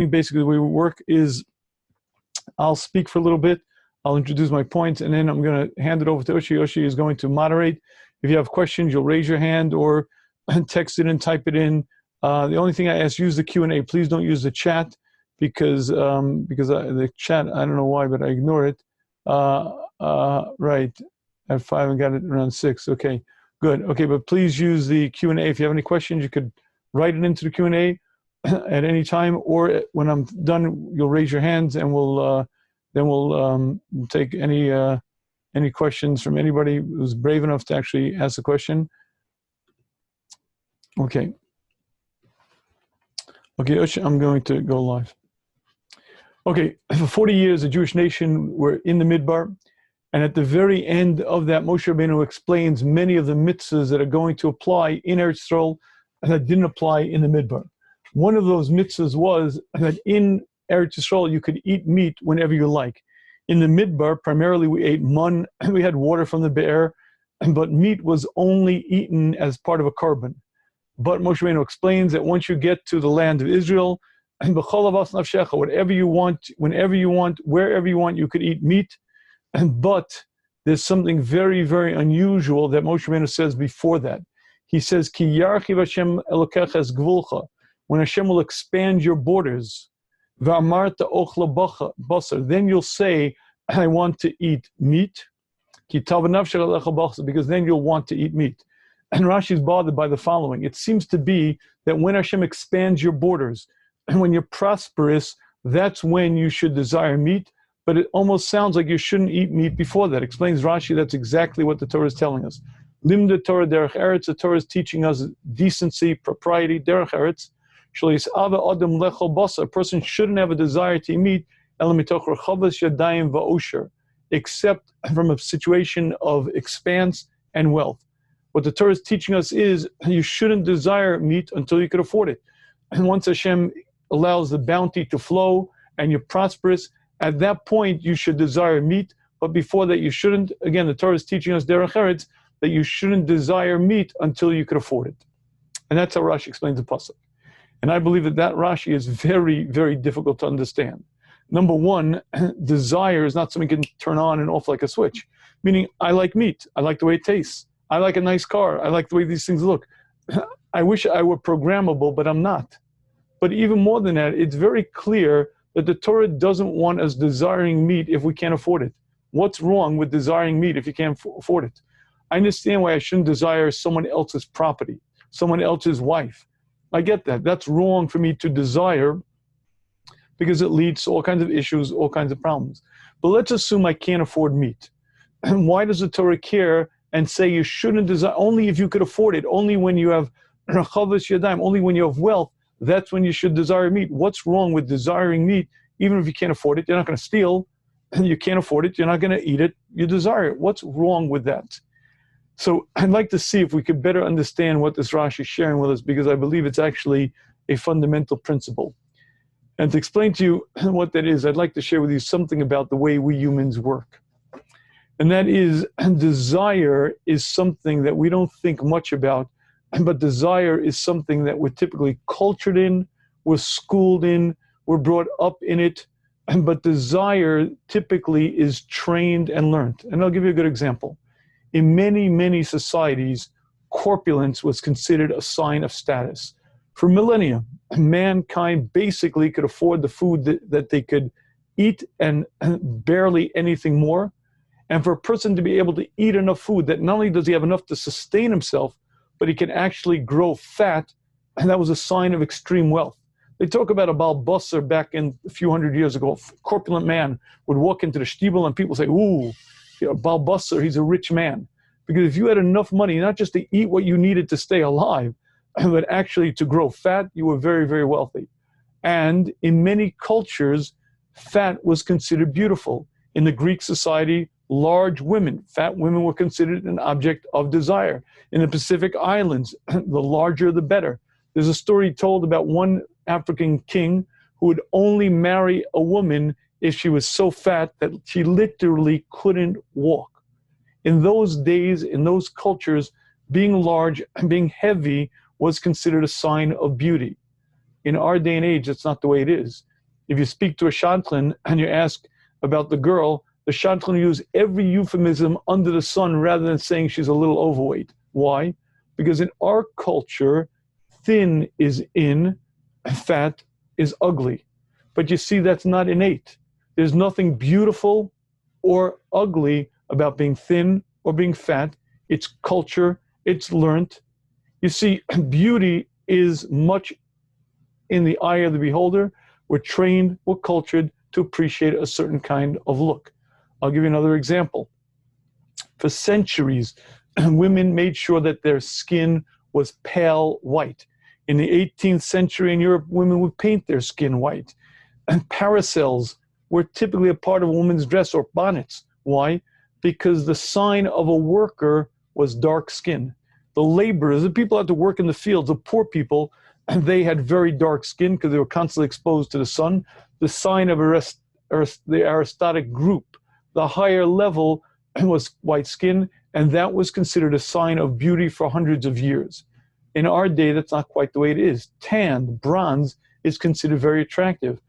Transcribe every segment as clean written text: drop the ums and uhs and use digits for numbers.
basically the way we work is I'll speak for a little bit, I'll introduce my points, and then I'm going to hand it over to Oshi. Oshi is going to moderate. If you have questions, you'll raise your hand or text it and type it in. The only thing I ask, use the Q&A. Please don't use the chat because the chat, I don't know why, but I ignore it. Right, at 5 and got it around 6. Okay, good. Okay, but please use the Q&A. If you have any questions, you could write it into the Q&A at any time, or when I'm done, you'll raise your hands, and then we'll take any questions from anybody who's brave enough to actually ask a question. Okay. Okay, Oshi, I'm going to go live. Okay, for 40 years, the Jewish nation were in the Midbar, and at the very end of that, Moshe Rabbeinu explains many of the mitzvahs that are going to apply in Eretz Yisrael that didn't apply in the Midbar. One of those mitzvahs was that in Eretz Yisrael, you could eat meat whenever you like. In the Midbar, primarily we ate mun, we had water from the be'er, but meat was only eaten as part of a korban. But Moshe Rabbeinu explains that once you get to the land of Israel, whatever you want, whenever you want, wherever you want, you could eat meat. But there's something very, very unusual that Moshe Rabbeinu says before that. He says, Ki yarchiv Hashem elokecha es gvulcha, when Hashem will expand your borders, v'amarta ochla basar, then you'll say, I want to eat meat, ki tav nafshech alecha basar, because then you'll want to eat meat. And Rashi is bothered by the following. It seems to be that when Hashem expands your borders, and when you're prosperous, that's when you should desire meat, but it almost sounds like you shouldn't eat meat before that. Explains Rashi, that's exactly what the Torah is telling us. Limda Torah derech eretz, the Torah is teaching us decency, propriety, derech eretz. A person shouldn't have a desire to eat meat except from a situation of expanse and wealth. What the Torah is teaching us is you shouldn't desire meat until you can afford it. And once Hashem allows the bounty to flow and you're prosperous, at that point you should desire meat, but before that you shouldn't. Again, the Torah is teaching us derech eretz that you shouldn't desire meat until you could afford it. And that's how Rashi explains the pasuk. And I believe that Rashi is very, very difficult to understand. Number one, desire is not something you can turn on and off like a switch. Meaning, I like meat. I like the way it tastes. I like a nice car. I like the way these things look. I wish I were programmable, but I'm not. But even more than that, it's very clear that the Torah doesn't want us desiring meat if we can't afford it. What's wrong with desiring meat if you can't afford it? I understand why I shouldn't desire someone else's property, someone else's wife. I get that. That's wrong for me to desire because it leads to all kinds of issues, all kinds of problems. But let's assume I can't afford meat. Why does the Torah care and say you shouldn't desire, only if you could afford it, only when you have rachavas yadayim, only when you have wealth, that's when you should desire meat. What's wrong with desiring meat, even if you can't afford it? You're not going to steal, you can't afford it, you're not going to eat it, you desire it. What's wrong with that? So I'd like to see if we could better understand what this Rashi is sharing with us, because I believe it's actually a fundamental principle. And to explain to you what that is, I'd like to share with you something about the way we humans work. And that is, desire is something that we don't think much about, but desire is something that we're typically cultured in, we're schooled in, we're brought up in it, but desire typically is trained and learned. And I'll give you a good example. In many, many societies, corpulence was considered a sign of status. For millennia, mankind basically could afford the food that they could eat and barely anything more. And for a person to be able to eat enough food that not only does he have enough to sustain himself, but he can actually grow fat, and that was a sign of extreme wealth. They talk about a Baal Basar back in a few hundred years ago. A corpulent man would walk into the shtibel and people say, ooh, Baal Basar, he's a rich man. Because if you had enough money, not just to eat what you needed to stay alive, but actually to grow fat, you were very, very wealthy. And in many cultures, fat was considered beautiful. In the Greek society, large women, fat women were considered an object of desire. In the Pacific Islands, the larger the better. There's a story told about one African king who would only marry a woman if she was so fat that she literally couldn't walk. In those days, in those cultures, being large and being heavy was considered a sign of beauty. In our day and age, that's not the way it is. If you speak to a shadchan and you ask about the girl, the shadchan will use every euphemism under the sun rather than saying she's a little overweight. Why? Because in our culture, thin is in, fat is ugly. But you see, that's not innate. There's nothing beautiful or ugly about being thin or being fat. It's culture, it's learned. You see, beauty is much in the eye of the beholder. We're trained, we're cultured to appreciate a certain kind of look. I'll give you another example. For centuries, women made sure that their skin was pale white. In the 18th century in Europe, women would paint their skin white. And parasols were typically a part of a woman's dress, or bonnets. Why? Because the sign of a worker was dark skin. The laborers, the people who had to work in the fields, the poor people, they had very dark skin because they were constantly exposed to the sun. The sign of the aristocratic group, the higher level, was white skin, and that was considered a sign of beauty for hundreds of years. In our day, that's not quite the way it is. Tanned, bronze, is considered very attractive.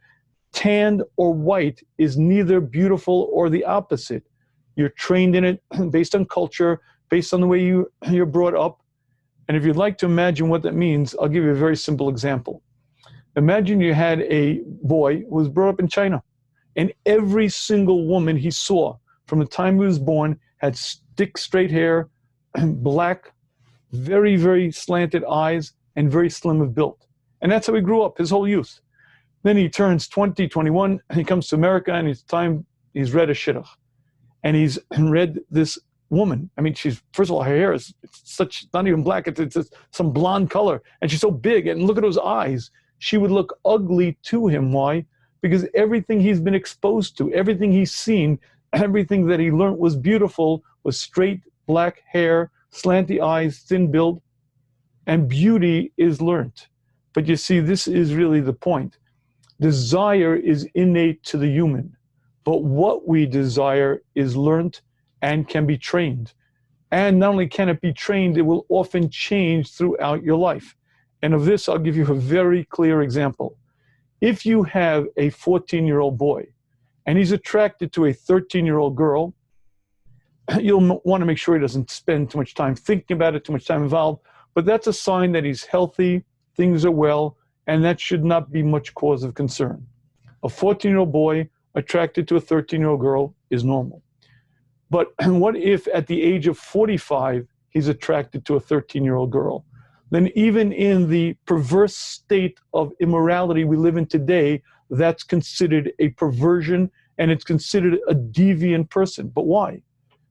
Tanned or white is neither beautiful or the opposite. You're trained in it based on culture, based on the way you're brought up. And if you'd like to imagine what that means, I'll give you a very simple example. Imagine you had a boy who was brought up in China, and every single woman he saw from the time he was born had thick, straight hair, black, very, very slanted eyes, and very slim of build. And that's how he grew up his whole youth. Then he turns 20, 21, and he comes to America, and he's read a shidduch. And he's read this woman. I mean, first of all, her hair is such, not even black, it's some blonde color, and she's so big, and look at those eyes. She would look ugly to him. Why? Because everything he's been exposed to, everything he's seen, everything that he learned was beautiful, was straight, black hair, slanty eyes, thin build, and beauty is learned. But you see, this is really the point. Desire is innate to the human, but what we desire is learned and can be trained. And not only can it be trained, it will often change throughout your life. And of this, I'll give you a very clear example. If you have a 14-year-old boy and he's attracted to a 13-year-old girl, you'll want to make sure he doesn't spend too much time thinking about it, too much time involved, but that's a sign that he's healthy, things are well, and that should not be much cause of concern. A 14-year-old boy attracted to a 13-year-old girl is normal. But what if at the age of 45, he's attracted to a 13-year-old girl? Then even in the perverse state of immorality we live in today, that's considered a perversion, and it's considered a deviant person. But why?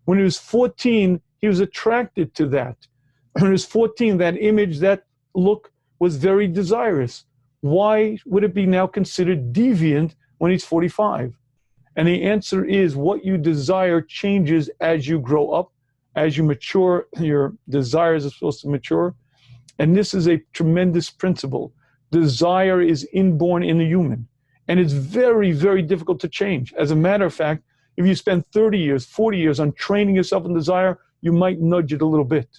When he was 14, he was attracted to that. When he was 14, that image, that look was very desirous. Why would it be now considered deviant when he's 45? And the answer is what you desire changes as you grow up, as you mature. Your desires are supposed to mature. And this is a tremendous principle. Desire is inborn in the human. And it's very, very difficult to change. As a matter of fact, if you spend 30 years, 40 years on training yourself in desire, you might nudge it a little bit.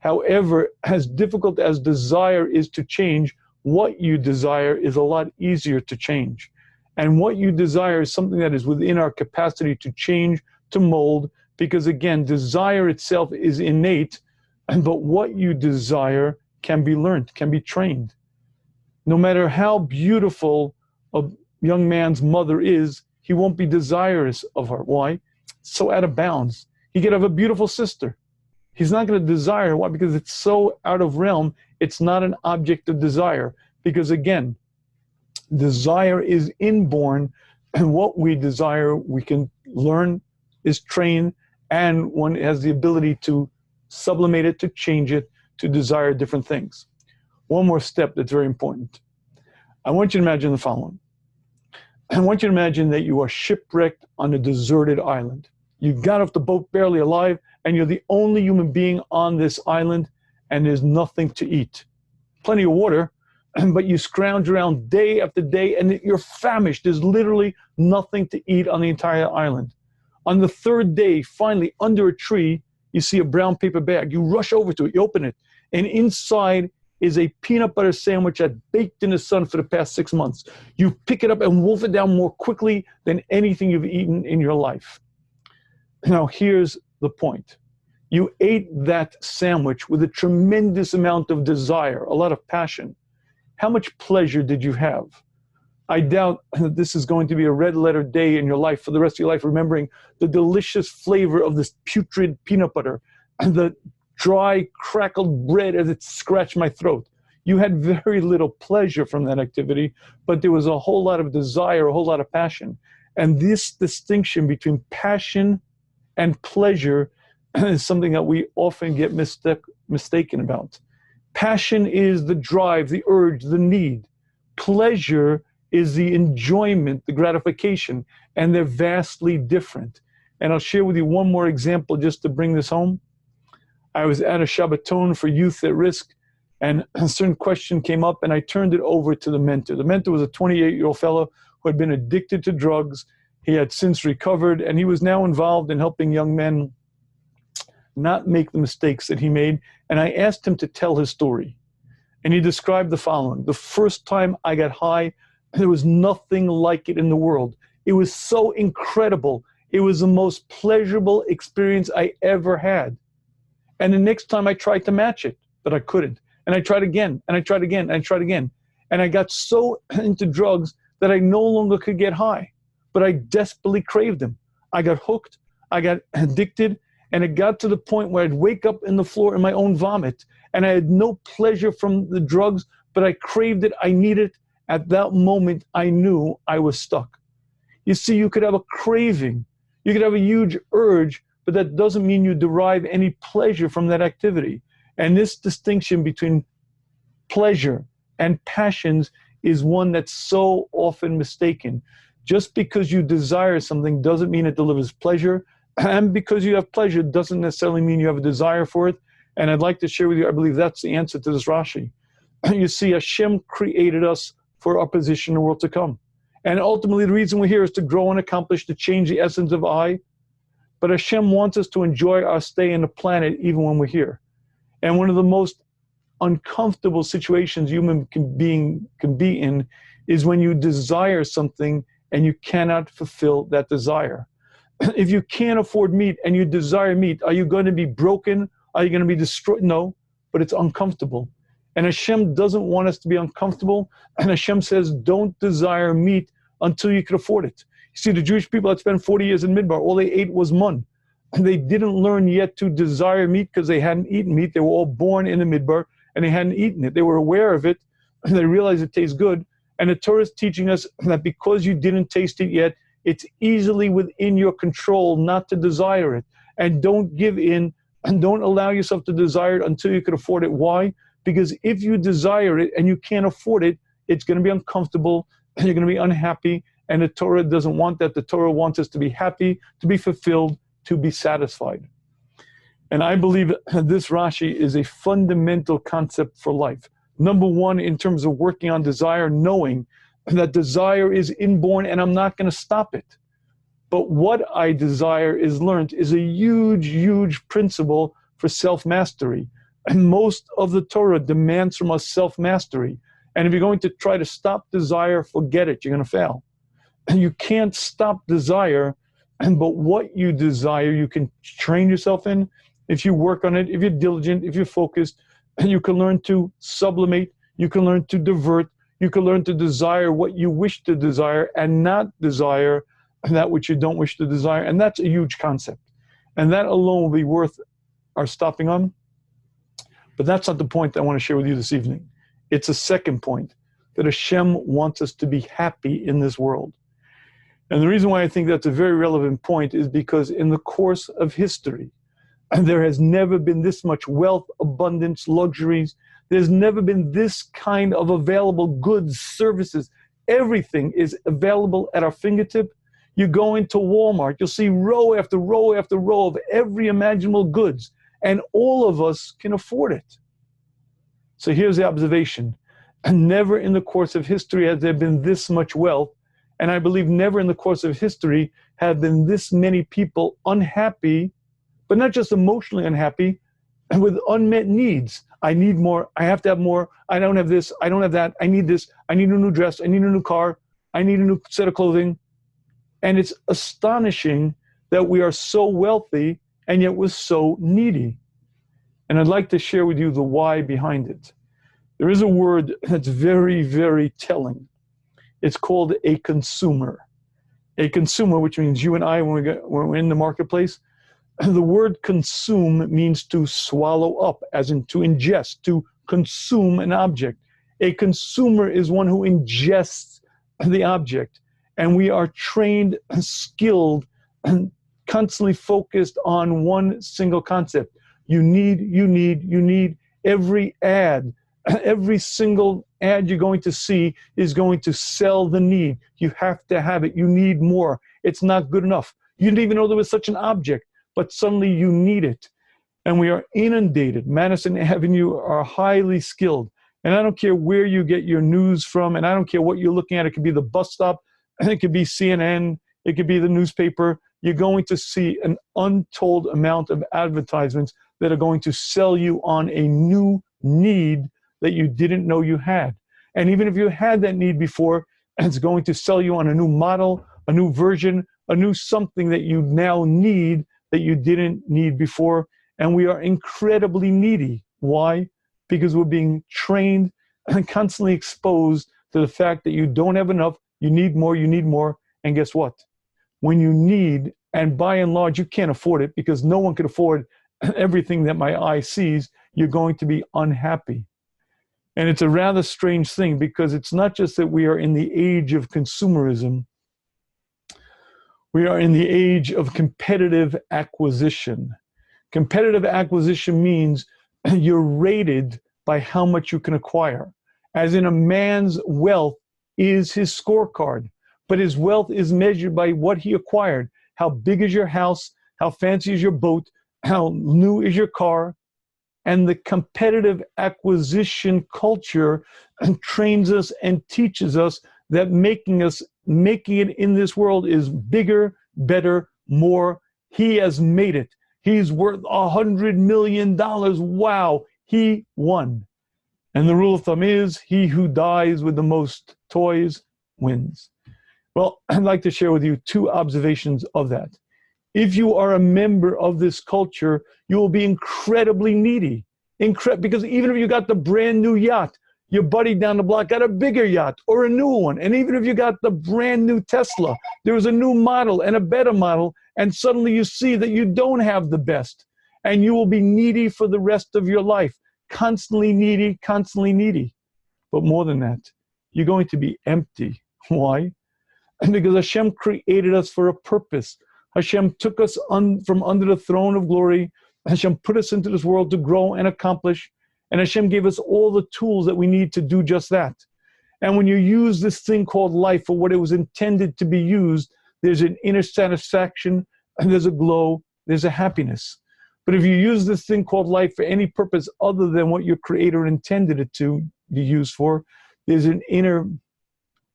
However, as difficult as desire is to change, what you desire is a lot easier to change. And what you desire is something that is within our capacity to change, to mold, because again, desire itself is innate, but what you desire can be learned, can be trained. No matter how beautiful a young man's mother is, he won't be desirous of her. Why? So out of bounds. He could have a beautiful sister. He's not going to desire. Why? Because it's so out of realm. It's not an object of desire. Because again, desire is inborn, and what we desire, we can learn, is trained, and one has the ability to sublimate it, to change it, to desire different things. One more step that's very important. I want you to imagine the following. I want you to imagine that you are shipwrecked on a deserted island. You got off the boat barely alive, and you're the only human being on this island, and there's nothing to eat. Plenty of water, but you scrounge around day after day, and you're famished. There's literally nothing to eat on the entire island. On the third day, finally, under a tree, you see a brown paper bag. You rush over to it, you open it, and inside is a peanut butter sandwich that's baked in the sun for the past 6 months. You pick it up and wolf it down more quickly than anything you've eaten in your life. Now, here's the point. You ate that sandwich with a tremendous amount of desire, a lot of passion. How much pleasure did you have? I doubt that this is going to be a red letter day in your life for the rest of your life, remembering the delicious flavor of this putrid peanut butter and the dry, crackled bread as it scratched my throat. You had very little pleasure from that activity, but there was a whole lot of desire, a whole lot of passion. And this distinction between passion and pleasure is something that we often get mistaken about. Passion is the drive, the urge, the need. Pleasure is the enjoyment, the gratification, and they're vastly different. And I'll share with you one more example just to bring this home. I was at a Shabbaton for youth at risk, and a certain question came up, and I turned it over to the mentor. The mentor was a 28-year-old fellow who had been addicted to drugs. He had since recovered, and he was now involved in helping young men not make the mistakes that he made. And I asked him to tell his story. And he described the following. The first time I got high, there was nothing like it in the world. It was so incredible. It was the most pleasurable experience I ever had. And the next time I tried to match it, but I couldn't. And I tried again, and I tried again, and I tried again. And I got so into drugs that I no longer could get high, but I desperately craved them. I got hooked, I got addicted, and it got to the point where I'd wake up in the floor in my own vomit, and I had no pleasure from the drugs, but I craved it, I needed it. At that moment, I knew I was stuck. You see, you could have a craving, you could have a huge urge, but that doesn't mean you derive any pleasure from that activity. And this distinction between pleasure and passions is one that's so often mistaken. Just because you desire something doesn't mean it delivers pleasure, and because you have pleasure doesn't necessarily mean you have a desire for it. And I'd like to share with you, I believe that's the answer to this Rashi. You see, Hashem created us for our position in the world to come. And ultimately, the reason we're here is to grow and accomplish, to change the essence of I. But Hashem wants us to enjoy our stay on the planet even when we're here. And one of the most uncomfortable situations human being can be in is when you desire something and you cannot fulfill that desire. If you can't afford meat and you desire meat, are you going to be broken? Are you going to be destroyed? No, but it's uncomfortable. And Hashem doesn't want us to be uncomfortable. And Hashem says, don't desire meat until you can afford it. You see, the Jewish people that spent 40 years in Midbar, all they ate was mun. And they didn't learn yet to desire meat because they hadn't eaten meat. They were all born in the Midbar and they hadn't eaten it. They were aware of it and they realized it tastes good. And the Torah is teaching us that because you didn't taste it yet, it's easily within your control not to desire it. And don't give in and don't allow yourself to desire it until you can afford it. Why? Because if you desire it and you can't afford it, it's going to be uncomfortable, you're going to be unhappy, and the Torah doesn't want that. The Torah wants us to be happy, to be fulfilled, to be satisfied. And I believe this Rashi is a fundamental concept for life. Number one, in terms of working on desire, knowing that desire is inborn and I'm not going to stop it. But what I desire is learned is a huge, huge principle for self-mastery. And most of the Torah demands from us self-mastery. And if you're going to try to stop desire, forget it, you're going to fail. And you can't stop desire, but what you desire, you can train yourself in. If you work on it, if you're diligent, if you're focused, and you can learn to sublimate, you can learn to divert, you can learn to desire what you wish to desire and not desire that which you don't wish to desire. And that's a huge concept. And that alone will be worth our stopping on. But that's not the point I want to share with you this evening. It's a second point, that Hashem wants us to be happy in this world. And the reason why I think that's a very relevant point is because in the course of history, there has never been this much wealth, abundance, luxuries. There's never been this kind of available goods, services. Everything is available at our fingertip. You go into Walmart, you'll see row after row after row of every imaginable goods. And all of us can afford it. So here's the observation. Never in the course of history has there been this much wealth. And I believe never in the course of history have been this many people unhappy, but not just emotionally unhappy, and with unmet needs. I need more. I have to have more. I don't have this. I don't have that. I need this. I need a new dress. I need a new car. I need a new set of clothing. And it's astonishing that we are so wealthy and yet we're so needy. And I'd like to share with you the why behind it. There is a word that's very, very telling. It's called a consumer. A consumer, which means you and I, when we're in the marketplace, the word consume means to swallow up, as in to ingest, to consume an object. A consumer is one who ingests the object. And we are trained, skilled, and constantly focused on one single concept. You need. Every ad, every single ad you're going to see is going to sell the need. You have to have it. You need more. It's not good enough. You didn't even know there was such an object, but suddenly you need it. And we are inundated. Madison Avenue are highly skilled. And I don't care where you get your news from, and I don't care what you're looking at. It could be the bus stop, it could be CNN, it could be the newspaper. You're going to see an untold amount of advertisements that are going to sell you on a new need that you didn't know you had. And even if you had that need before, it's going to sell you on a new model, a new version, a new something that you now need that you didn't need before. And we are incredibly needy. Why? Because we're being trained and constantly exposed to the fact that you don't have enough, you need more, and guess what? When you need, and by and large you can't afford it because no one can afford everything that my eye sees, you're going to be unhappy. And it's a rather strange thing because it's not just that we are in the age of consumerism, we are in the age of competitive acquisition. Competitive acquisition means you're rated by how much you can acquire. As in, a man's wealth is his scorecard, but his wealth is measured by what he acquired. How big is your house? How fancy is your boat? How new is your car? And the competitive acquisition culture trains us and teaches us that making it in this world is bigger, better, more. He has made it. He's worth $100 million. Wow, he won. And the rule of thumb is, he who dies with the most toys wins. Well, I'd like to share with you two observations of that. If you are a member of this culture, you will be incredibly needy. Because even if you got the brand new yacht, your buddy down the block got a bigger yacht or a newer one. And even if you got the brand new Tesla, there was a new model and a better model, and suddenly you see that you don't have the best. And you will be needy for the rest of your life. Constantly needy, constantly needy. But more than that, you're going to be empty. Why? Because Hashem created us for a purpose. Hashem took us from under the throne of glory. Hashem put us into this world to grow and accomplish. And Hashem gave us all the tools that we need to do just that. And when you use this thing called life for what it was intended to be used, there's an inner satisfaction, and there's a glow, there's a happiness. But if you use this thing called life for any purpose other than what your Creator intended it to be used for, there's an inner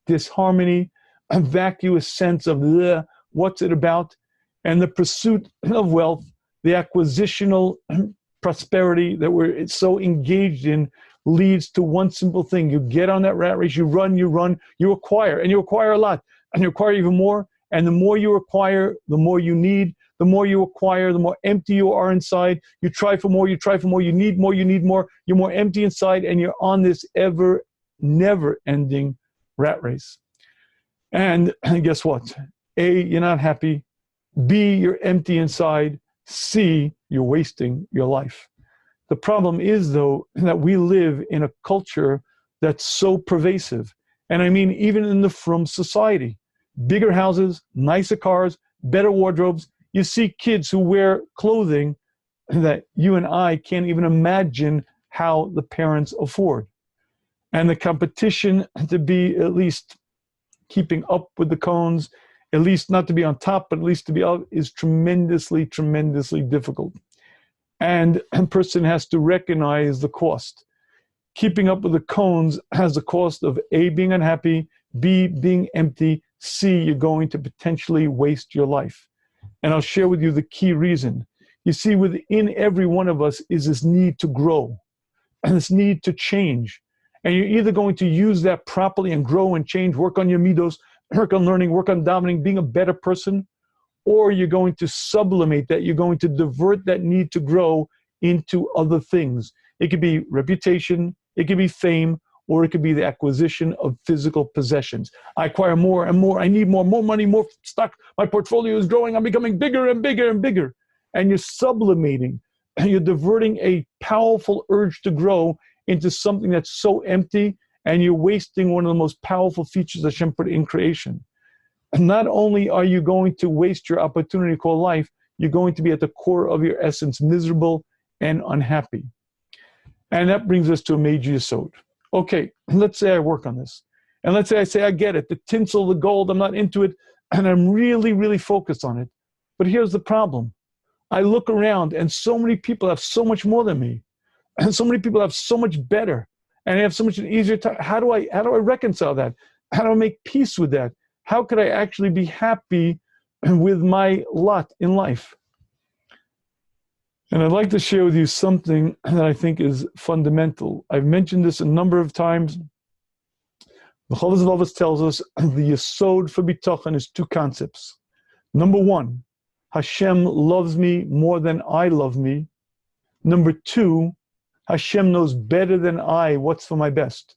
disharmony, a vacuous sense of what's it about? And the pursuit of wealth, the acquisitional prosperity that we're so engaged in leads to one simple thing. You get on that rat race, you run, you acquire, and you acquire a lot, and you acquire even more. And the more you acquire, the more you need. The more you acquire, the more empty you are inside. You try for more, you need more, you're more empty inside, and you're on this never-ending rat race. And guess what? A, you're not happy. B, you're empty inside. C, you're wasting your life. The problem is, though, that we live in a culture that's so pervasive. And I mean, even in the frum society. Bigger houses, nicer cars, better wardrobes. You see kids who wear clothing that you and I can't even imagine how the parents afford. And the competition to be at least keeping up with the cones, at least not to be on top, but at least to be up, is tremendously, tremendously difficult. And a person has to recognize the cost. Keeping up with the cones has the cost of A, being unhappy, B, being empty, C, you're going to potentially waste your life. And I'll share with you the key reason. You see, within every one of us is this need to grow. this need to change. And you're either going to use that properly and grow and change, work on your midos, work on learning, work on dominating, being a better person, or you're going to sublimate that, you're going to divert that need to grow into other things. It could be reputation, it could be fame, or it could be the acquisition of physical possessions. I acquire more and more, I need more money, more stock, my portfolio is growing, I'm becoming bigger and bigger and bigger. And you're sublimating, you're diverting a powerful urge to grow into something that's so empty, and you're wasting one of the most powerful features that Hashem put in creation. And not only are you going to waste your opportunity called life, you're going to be at the core of your essence miserable and unhappy. And that brings us to a major yesod. Okay, let's say I work on this. And let's say I say, I get it, the tinsel, the gold, I'm not into it, and I'm really, really focused on it. But here's the problem. I look around and so many people have so much more than me. And so many people have so much better. And they have so much easier time. How do I reconcile that? How do I make peace with that? How could I actually be happy with my lot in life? And I'd like to share with you something that I think is fundamental. I've mentioned this a number of times. The Chovos HaLevavos tells us the yesod for bitachon is two concepts. Number one, Hashem loves me more than I love me. Number two, Hashem knows better than I what's for my best.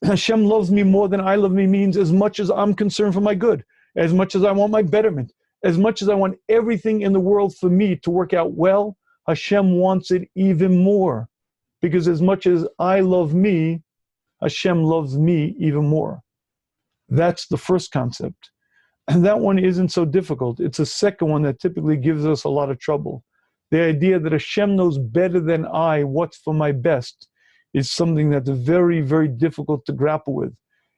Hashem loves me more than I love me means as much as I'm concerned for my good, as much as I want my betterment, as much as I want everything in the world for me to work out well, Hashem wants it even more. Because as much as I love me, Hashem loves me even more. That's the first concept. And that one isn't so difficult. It's the second one that typically gives us a lot of trouble. The idea that Hashem knows better than I what's for my best is something that's very, very difficult to grapple with.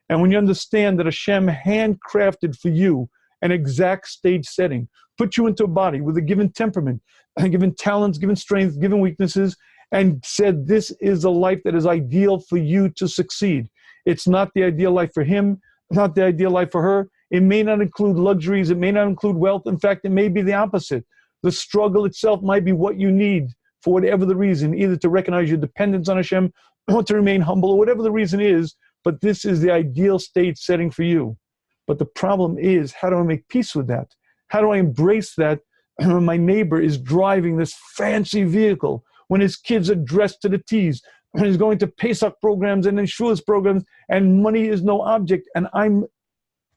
And when you understand that Hashem handcrafted for you an exact stage setting, put you into a body with a given temperament, given talents, given strengths, given weaknesses, and said this is a life that is ideal for you to succeed. It's not the ideal life for him, not the ideal life for her. It may not include luxuries, it may not include wealth. In fact, it may be the opposite. The struggle itself might be what you need for whatever the reason, either to recognize your dependence on Hashem or to remain humble or whatever the reason is, but this is the ideal state setting for you. But the problem is, how do I make peace with that? How do I embrace that when my neighbor is driving this fancy vehicle, when his kids are dressed to the T's, when he's going to Pesach programs and then Shmuz programs, and money is no object, and I'm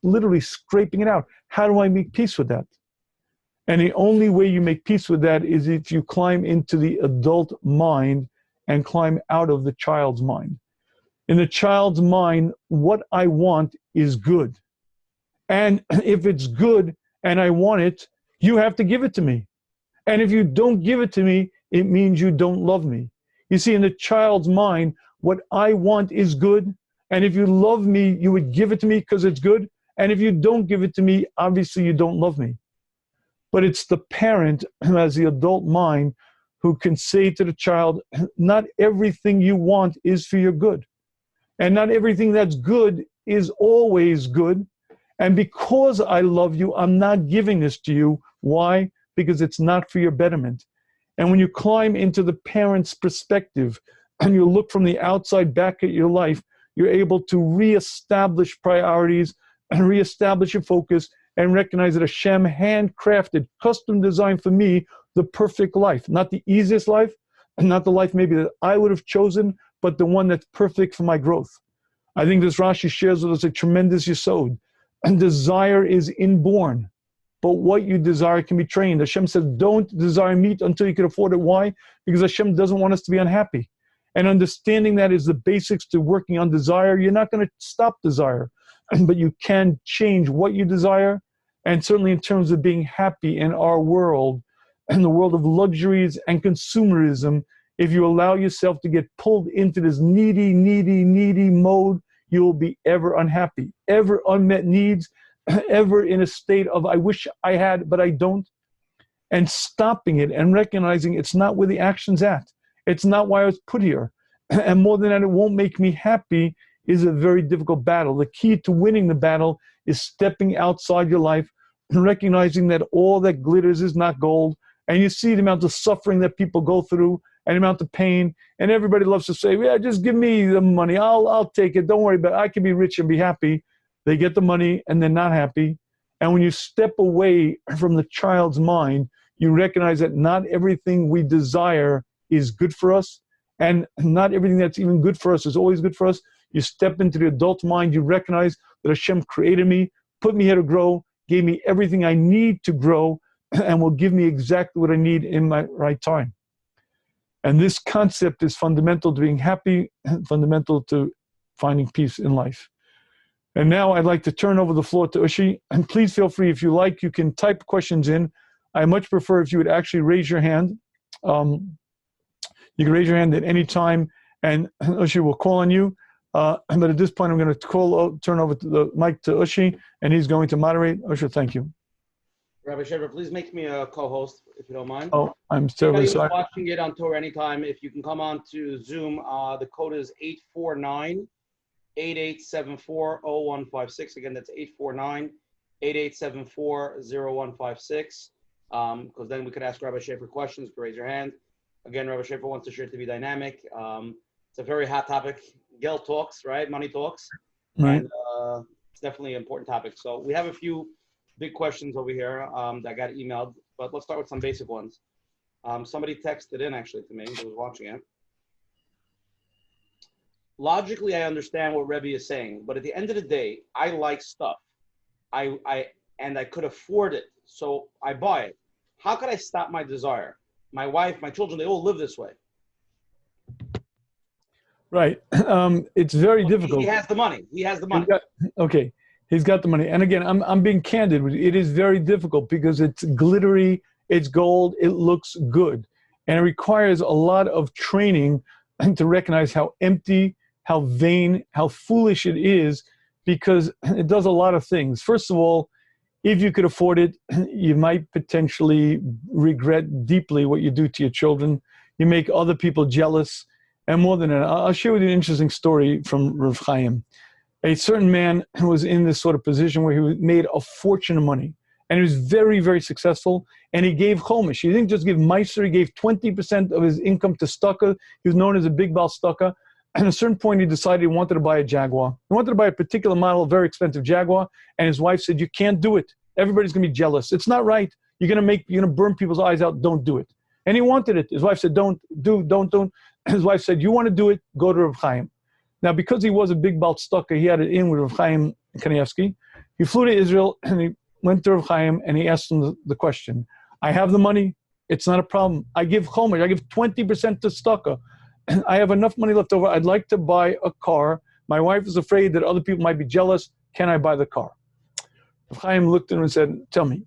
literally scraping it out? How do I make peace with that? And the only way you make peace with that is if you climb into the adult mind and climb out of the child's mind. In the child's mind, what I want is good. And if it's good and I want it, you have to give it to me. And if you don't give it to me, it means you don't love me. You see, in the child's mind, what I want is good. And if you love me, you would give it to me because it's good. And if you don't give it to me, obviously you don't love me. But it's the parent who has the adult mind who can say to the child, not everything you want is for your good. And not everything that's good is always good. And because I love you, I'm not giving this to you. Why? Because it's not for your betterment. And when you climb into the parent's perspective and you look from the outside back at your life, you're able to reestablish priorities and reestablish your focus and recognize that Hashem handcrafted, custom designed for me, the perfect life. Not the easiest life, and not the life maybe that I would have chosen, but the one that's perfect for my growth. I think this Rashi shares with us a tremendous yesod. And desire is inborn, but what you desire can be trained. Hashem says, don't desire meat until you can afford it. Why? Because Hashem doesn't want us to be unhappy. And understanding that is the basics to working on desire. You're not going to stop desire, but you can change what you desire. And certainly in terms of being happy in our world, and the world of luxuries and consumerism, if you allow yourself to get pulled into this needy mode, you will be ever unhappy, ever unmet needs, ever in a state of, I wish I had, but I don't. And stopping it and recognizing it's not where the action's at. It's not why I was put here. And more than that, it won't make me happy is a very difficult battle. The key to winning the battle is stepping outside your life and recognizing that all that glitters is not gold. And you see the amount of suffering that people go through, and the amount of pain. And everybody loves to say, yeah, just give me the money. I'll take it. Don't worry about it. I can be rich and be happy. They get the money and they're not happy. And when you step away from the child's mind, you recognize that not everything we desire is good for us. And not everything that's even good for us is always good for us. You step into the adult mind, you recognize that Hashem created me, put me here to grow, gave me everything I need to grow, and will give me exactly what I need in my right time. And this concept is fundamental to being happy, fundamental to finding peace in life. And now I'd like to turn over the floor to Ushi. And please feel free, if you like, you can type questions in. I much prefer if you would actually raise your hand. You can raise your hand at any time, and Ushi will call on you. But at this point, I'm going to turn over the mic to Ushi, and he's going to moderate. Ushi, thank you. Rabbi Schaefer, please make me a co-host, if you don't mind. Oh, I'm terribly sorry. Watching it on Torah anytime, if you can come on to Zoom, the code is 849-8874-0156. Again, that's 849-8874-0156. Because then we could ask Rabbi Schaefer questions. You can raise your hand. Again, Rabbi Schaefer wants to share to be dynamic. It's a very hot topic. Geld talks, right? Money talks. Right. And it's definitely an important topic. So we have a few big questions over here that got emailed, but let's start with some basic ones. Somebody texted in actually to me who was watching it. Logically, I understand what Rebbe is saying, but at the end of the day, I like stuff. I could afford it, so I buy it. How could I stop my desire? My wife, my children, they all live this way. Right. It's very difficult. He has the money. He has the money. Okay. He's got the money. And again, I'm being candid with you. It is very difficult because it's glittery, it's gold, it looks good. And it requires a lot of training to recognize how empty, how vain, how foolish it is, because it does a lot of things. First of all, if you could afford it, you might potentially regret deeply what you do to your children. You make other people jealous. And more than that, I'll share with you an interesting story from Rav Chaim. A certain man was in this sort of position where he made a fortune of money. And he was very, very successful. And he gave Chumash. He didn't just give Meiser, he gave 20% of his income to Stucca. He was known as a big Baal Stucca. And at a certain point, he decided he wanted to buy a Jaguar. He wanted to buy a particular model, a very expensive Jaguar. And his wife said, you can't do it. Everybody's going to be jealous. It's not right. You're going to burn people's eyes out. Don't do it. And he wanted it. His wife said, don't. His wife said, you want to do it? Go to Rav Chaim. Now, because he was a big Baal Stucca, he had it in with Rav Chaim Kanievsky. He flew to Israel and he went to Rav Chaim and he asked him the question. I have the money. It's not a problem. I give Chumash. I give 20% to Stucca. I have enough money left over. I'd like to buy a car. My wife is afraid that other people might be jealous. Can I buy the car? Rav Chaim looked at him and said, tell me,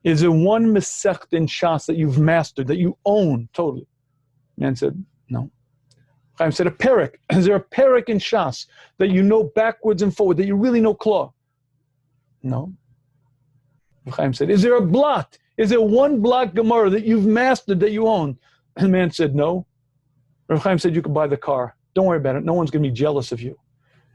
is there one Masech in Shas that you've mastered, that you own totally? The man said, no. Chaim said, a perek. Is there a perek in Shas that you know backwards and forward, that you really know Klaw? No. Chaim said, is there a blot? Is there one blot Gemara that you've mastered that you own? And the man said, no. Rav Chaim said, you can buy the car. Don't worry about it. No one's going to be jealous of you.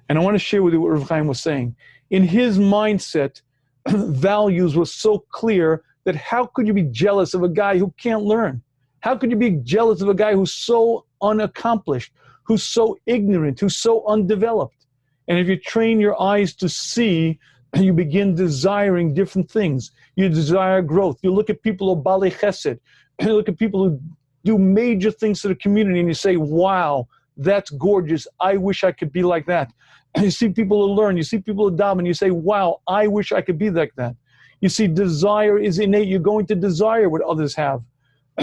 And I want to share with you what Rav Chaim was saying. In his mindset, values were so clear that how could you be jealous of a guy who can't learn? How could you be jealous of a guy who's so unaccomplished, who's so ignorant, who's so undeveloped? And if you train your eyes to see, you begin desiring different things. You desire growth. You look at people who Balei Chesed. You look at people who do major things to the community and you say, wow, that's gorgeous. I wish I could be like that. And you see people who learn. You see people who daven and you say, wow, I wish I could be like that. You see, desire is innate. You're going to desire what others have.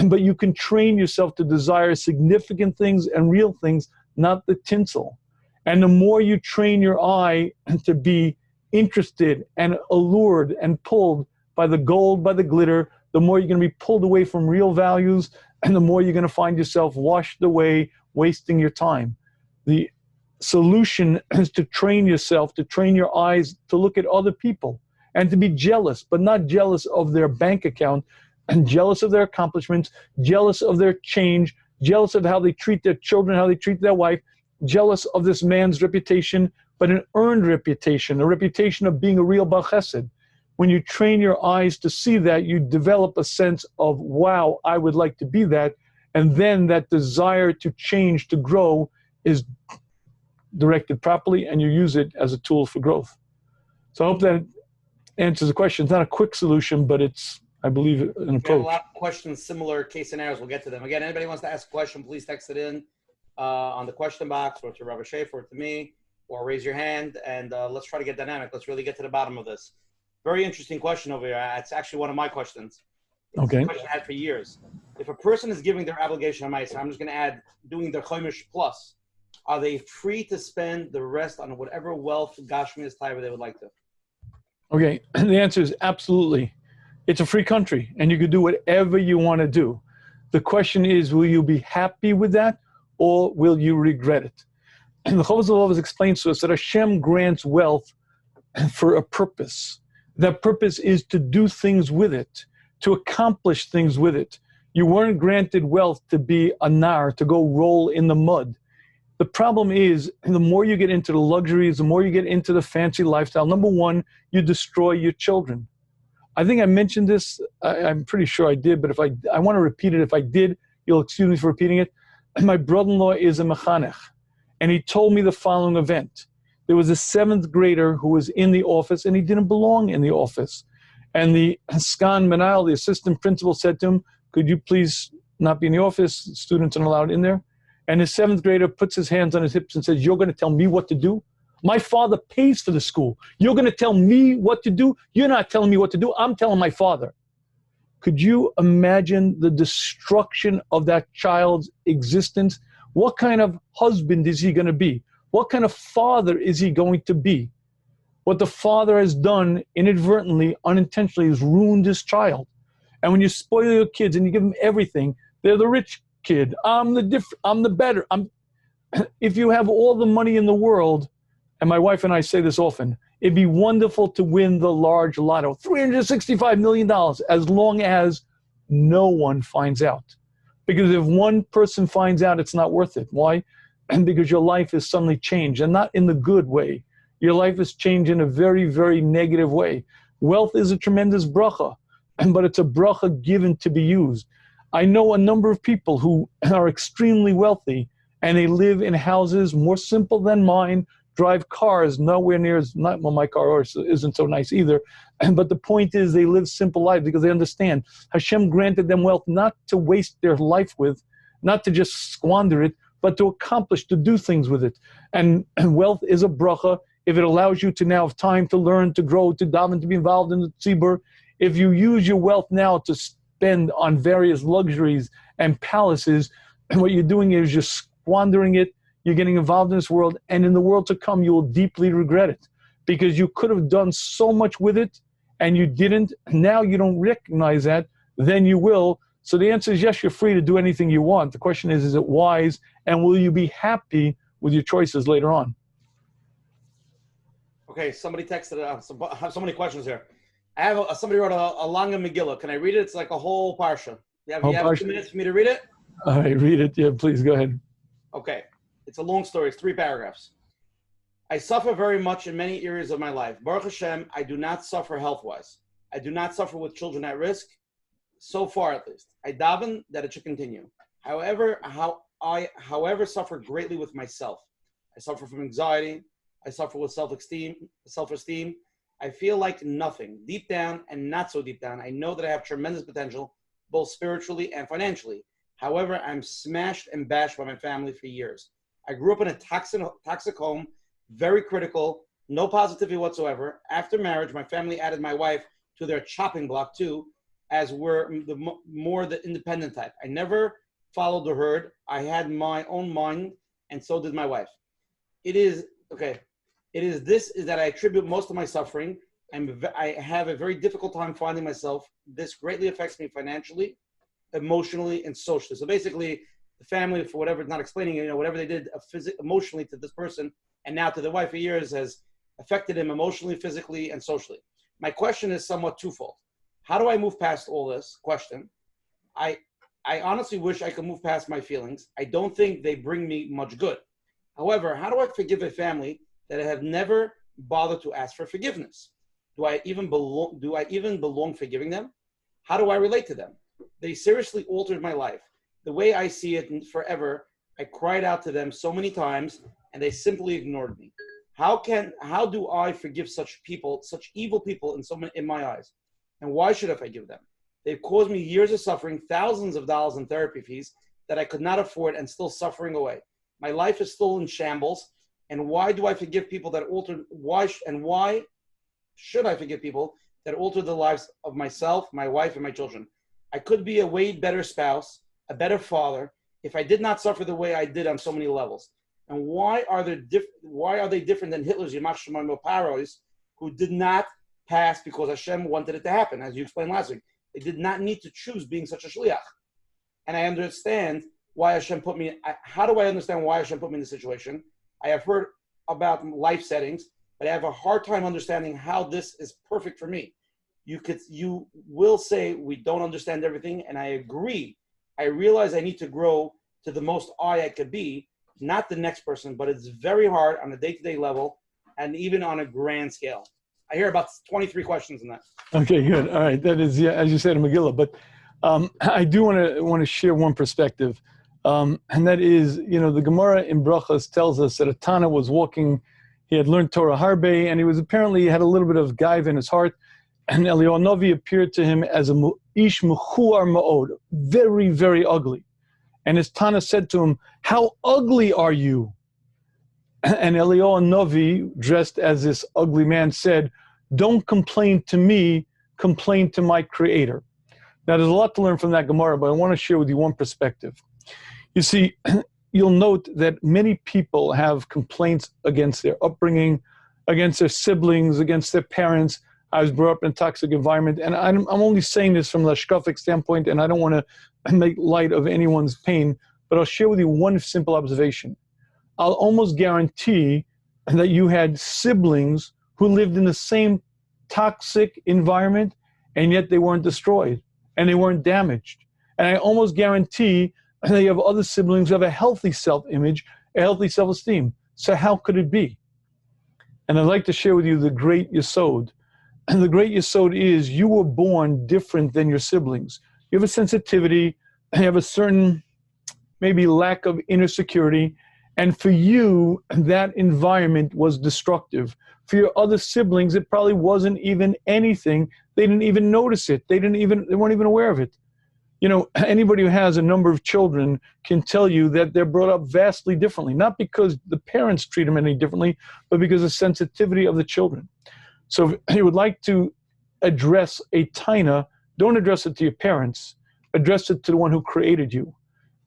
But you can train yourself to desire significant things and real things, not the tinsel. And the more you train your eye to be interested and allured and pulled by the gold, by the glitter, the more you're going to be pulled away from real values, and the more you're going to find yourself washed away, wasting your time. The solution is to train yourself, to train your eyes to look at other people and to be jealous, but not jealous of their bank account, and jealous of their accomplishments, jealous of their change, jealous of how they treat their children, how they treat their wife, jealous of this man's reputation, but an earned reputation, a reputation of being a real Baal Chesed. When you train your eyes to see that, you develop a sense of, wow, I would like to be that. And then that desire to change, to grow, is directed properly, and you use it as a tool for growth. So I hope that answers the question. It's not a quick solution, but it's, I believe, an approach. We have a lot of questions, similar case scenarios. We'll get to them. Again, anybody wants to ask a question, please text it in on the question box, or to Rabbi Schaefer, or to me, or raise your hand, and let's try to get dynamic. Let's really get to the bottom of this. Very interesting question over here. It's actually one of my questions. It's Okay. a question I had for years. If a person is giving their obligation on Ma'aser, I'm just going to add doing their Chomish plus, are they free to spend the rest on whatever wealth, Gashmias, Taiva they would like to? Okay, the answer is absolutely. It's a free country, and you can do whatever you want to do. The question is, will you be happy with that, or will you regret it? And the Chovos HaLevavos explains to us that Hashem grants wealth for a purpose. That purpose is to do things with it, to accomplish things with it. You weren't granted wealth to be a nar, to go roll in the mud. The problem is, the more you get into the luxuries, the more you get into the fancy lifestyle, number one, you destroy your children. I think I mentioned this, I'm pretty sure I did, but if I want to repeat it. If I did, you'll excuse me for repeating it. My brother-in-law is a mechanech, and he told me the following event. There was a 7th grader who was in the office, and he didn't belong in the office. And the Skan Menal, the assistant principal, said to him, could you please not be in the office? Students aren't allowed in there. And his 7th grader puts his hands on his hips and says, you're going to tell me what to do? My father pays for the school. You're going to tell me what to do? You're not telling me what to do. I'm telling my father. Could you imagine the destruction of that child's existence? What kind of husband is he going to be? What kind of father is he going to be? What the father has done inadvertently, unintentionally, has ruined his child. And when you spoil your kids and you give them everything, they're the rich kid. I'm the better. If you have all the money in the world, and my wife and I say this often, it'd be wonderful to win the large lotto, $365 million, as long as no one finds out. Because if one person finds out, it's not worth it. Why? Because your life is suddenly changed, and not in the good way. Your life is changed in a very, very negative way. Wealth is a tremendous bracha, but it's a bracha given to be used. I know a number of people who are extremely wealthy, and they live in houses more simple than mine, drive cars nowhere near as, not, well, my car isn't so nice either, but the point is they live simple lives because they understand Hashem granted them wealth not to waste their life with, not to just squander it, but to accomplish, to do things with it. And wealth is a bracha if it allows you to now have time to learn, to grow, to daven, to be involved in the tzibur. If you use your wealth now to spend on various luxuries and palaces, and what you're doing is you're squandering it, you're getting involved in this world, and in the world to come, you will deeply regret it because you could have done so much with it and you didn't. Now you don't recognize that, then you will. So the answer is yes, you're free to do anything you want. The question is it wise, and will you be happy with your choices later on? Okay, somebody texted, I have so many questions here. I have somebody wrote a Langa Megillah. Can I read it? It's like a whole parsha. You have 2 minutes for me to read it? All right, read it. Yeah, please go ahead. Okay. It's a long story. It's 3 paragraphs. I suffer very much in many areas of my life. Baruch Hashem, I do not suffer health-wise. I do not suffer with children at risk, so far at least. I daven that it should continue. However, I suffer greatly with myself. I suffer from anxiety. I suffer with self-esteem. I feel like nothing. Deep down and not so deep down, I know that I have tremendous potential, both spiritually and financially. However, I'm smashed and bashed by my family for years. I grew up in a toxic home, very critical, no positivity whatsoever. After marriage, my family added my wife to their chopping block too, as we're the independent type. I never followed the herd. I had my own mind, and so did my wife. It is that I attribute most of my suffering. I have a very difficult time finding myself. This greatly affects me financially, emotionally, and socially. So basically, the family, for whatever, not explaining, whatever they did emotionally to this person and now to the wife for years has affected him emotionally, physically, and socially. My question is somewhat twofold. How do I move past all this? Question. I honestly wish I could move past my feelings. I don't think they bring me much good. However, how do I forgive a family that I have never bothered to ask for forgiveness? Do I even belong forgiving them? How do I relate to them? They seriously altered my life. The way I see it forever, I cried out to them so many times, and they simply ignored me. How do I forgive such people, such evil people in my eyes? And why should I forgive them? They've caused me years of suffering, thousands of dollars in therapy fees that I could not afford, and still suffering away. My life is still in shambles. And why do I forgive people that alter? Why should I forgive people that alter the lives of myself, my wife, and my children? I could be a way better spouse, a better father, if I did not suffer the way I did on so many levels. And why are they different than Hitler's Yamach Shemaim Parois, who did not pass because Hashem wanted it to happen, as you explained last week? They did not need to choose being such a shliach. And I understand why Hashem put me. How do I understand why Hashem put me in this situation? I have heard about life settings, but I have a hard time understanding how this is perfect for me. You will say we don't understand everything, and I agree. I realize I need to grow to the most I could be, not the next person, but it's very hard on a day-to-day level and even on a grand scale. I hear about 23 questions in that. Okay, good. All right, that is, yeah, as you said, a Megillah. But I do want to share one perspective, and that is, the Gemara in Brachas tells us that a Tana was walking. He had learned Torah Harbe, and he had a little bit of gaiva in his heart. And Eliyahu Novi appeared to him as a ish mechuar ma'od, very, very ugly. And his Tana said to him, "How ugly are you?" And Eliyahu Novi, dressed as this ugly man, said, "Don't complain to me, complain to my Creator." Now, there's a lot to learn from that Gemara, but I want to share with you one perspective. You see, you'll note that many people have complaints against their upbringing, against their siblings, against their parents. I was brought up in a toxic environment, and I'm only saying this from the shkafic standpoint, and I don't want to make light of anyone's pain, but I'll share with you one simple observation. I'll almost guarantee that you had siblings who lived in the same toxic environment, and yet they weren't destroyed, and they weren't damaged. And I almost guarantee that you have other siblings who have a healthy self-image, a healthy self-esteem. So how could it be? And I'd like to share with you the great yesod. And the great yesod is you were born different than your siblings. You have a sensitivity, you have a certain maybe lack of inner security, and for you, that environment was destructive. For your other siblings, it probably wasn't even anything. They didn't even notice it. They weren't even aware of it. Anybody who has a number of children can tell you that they're brought up vastly differently, not because the parents treat them any differently, but because of the sensitivity of the children. So if you would like to address a taina, don't address it to your parents, address it to the one who created you.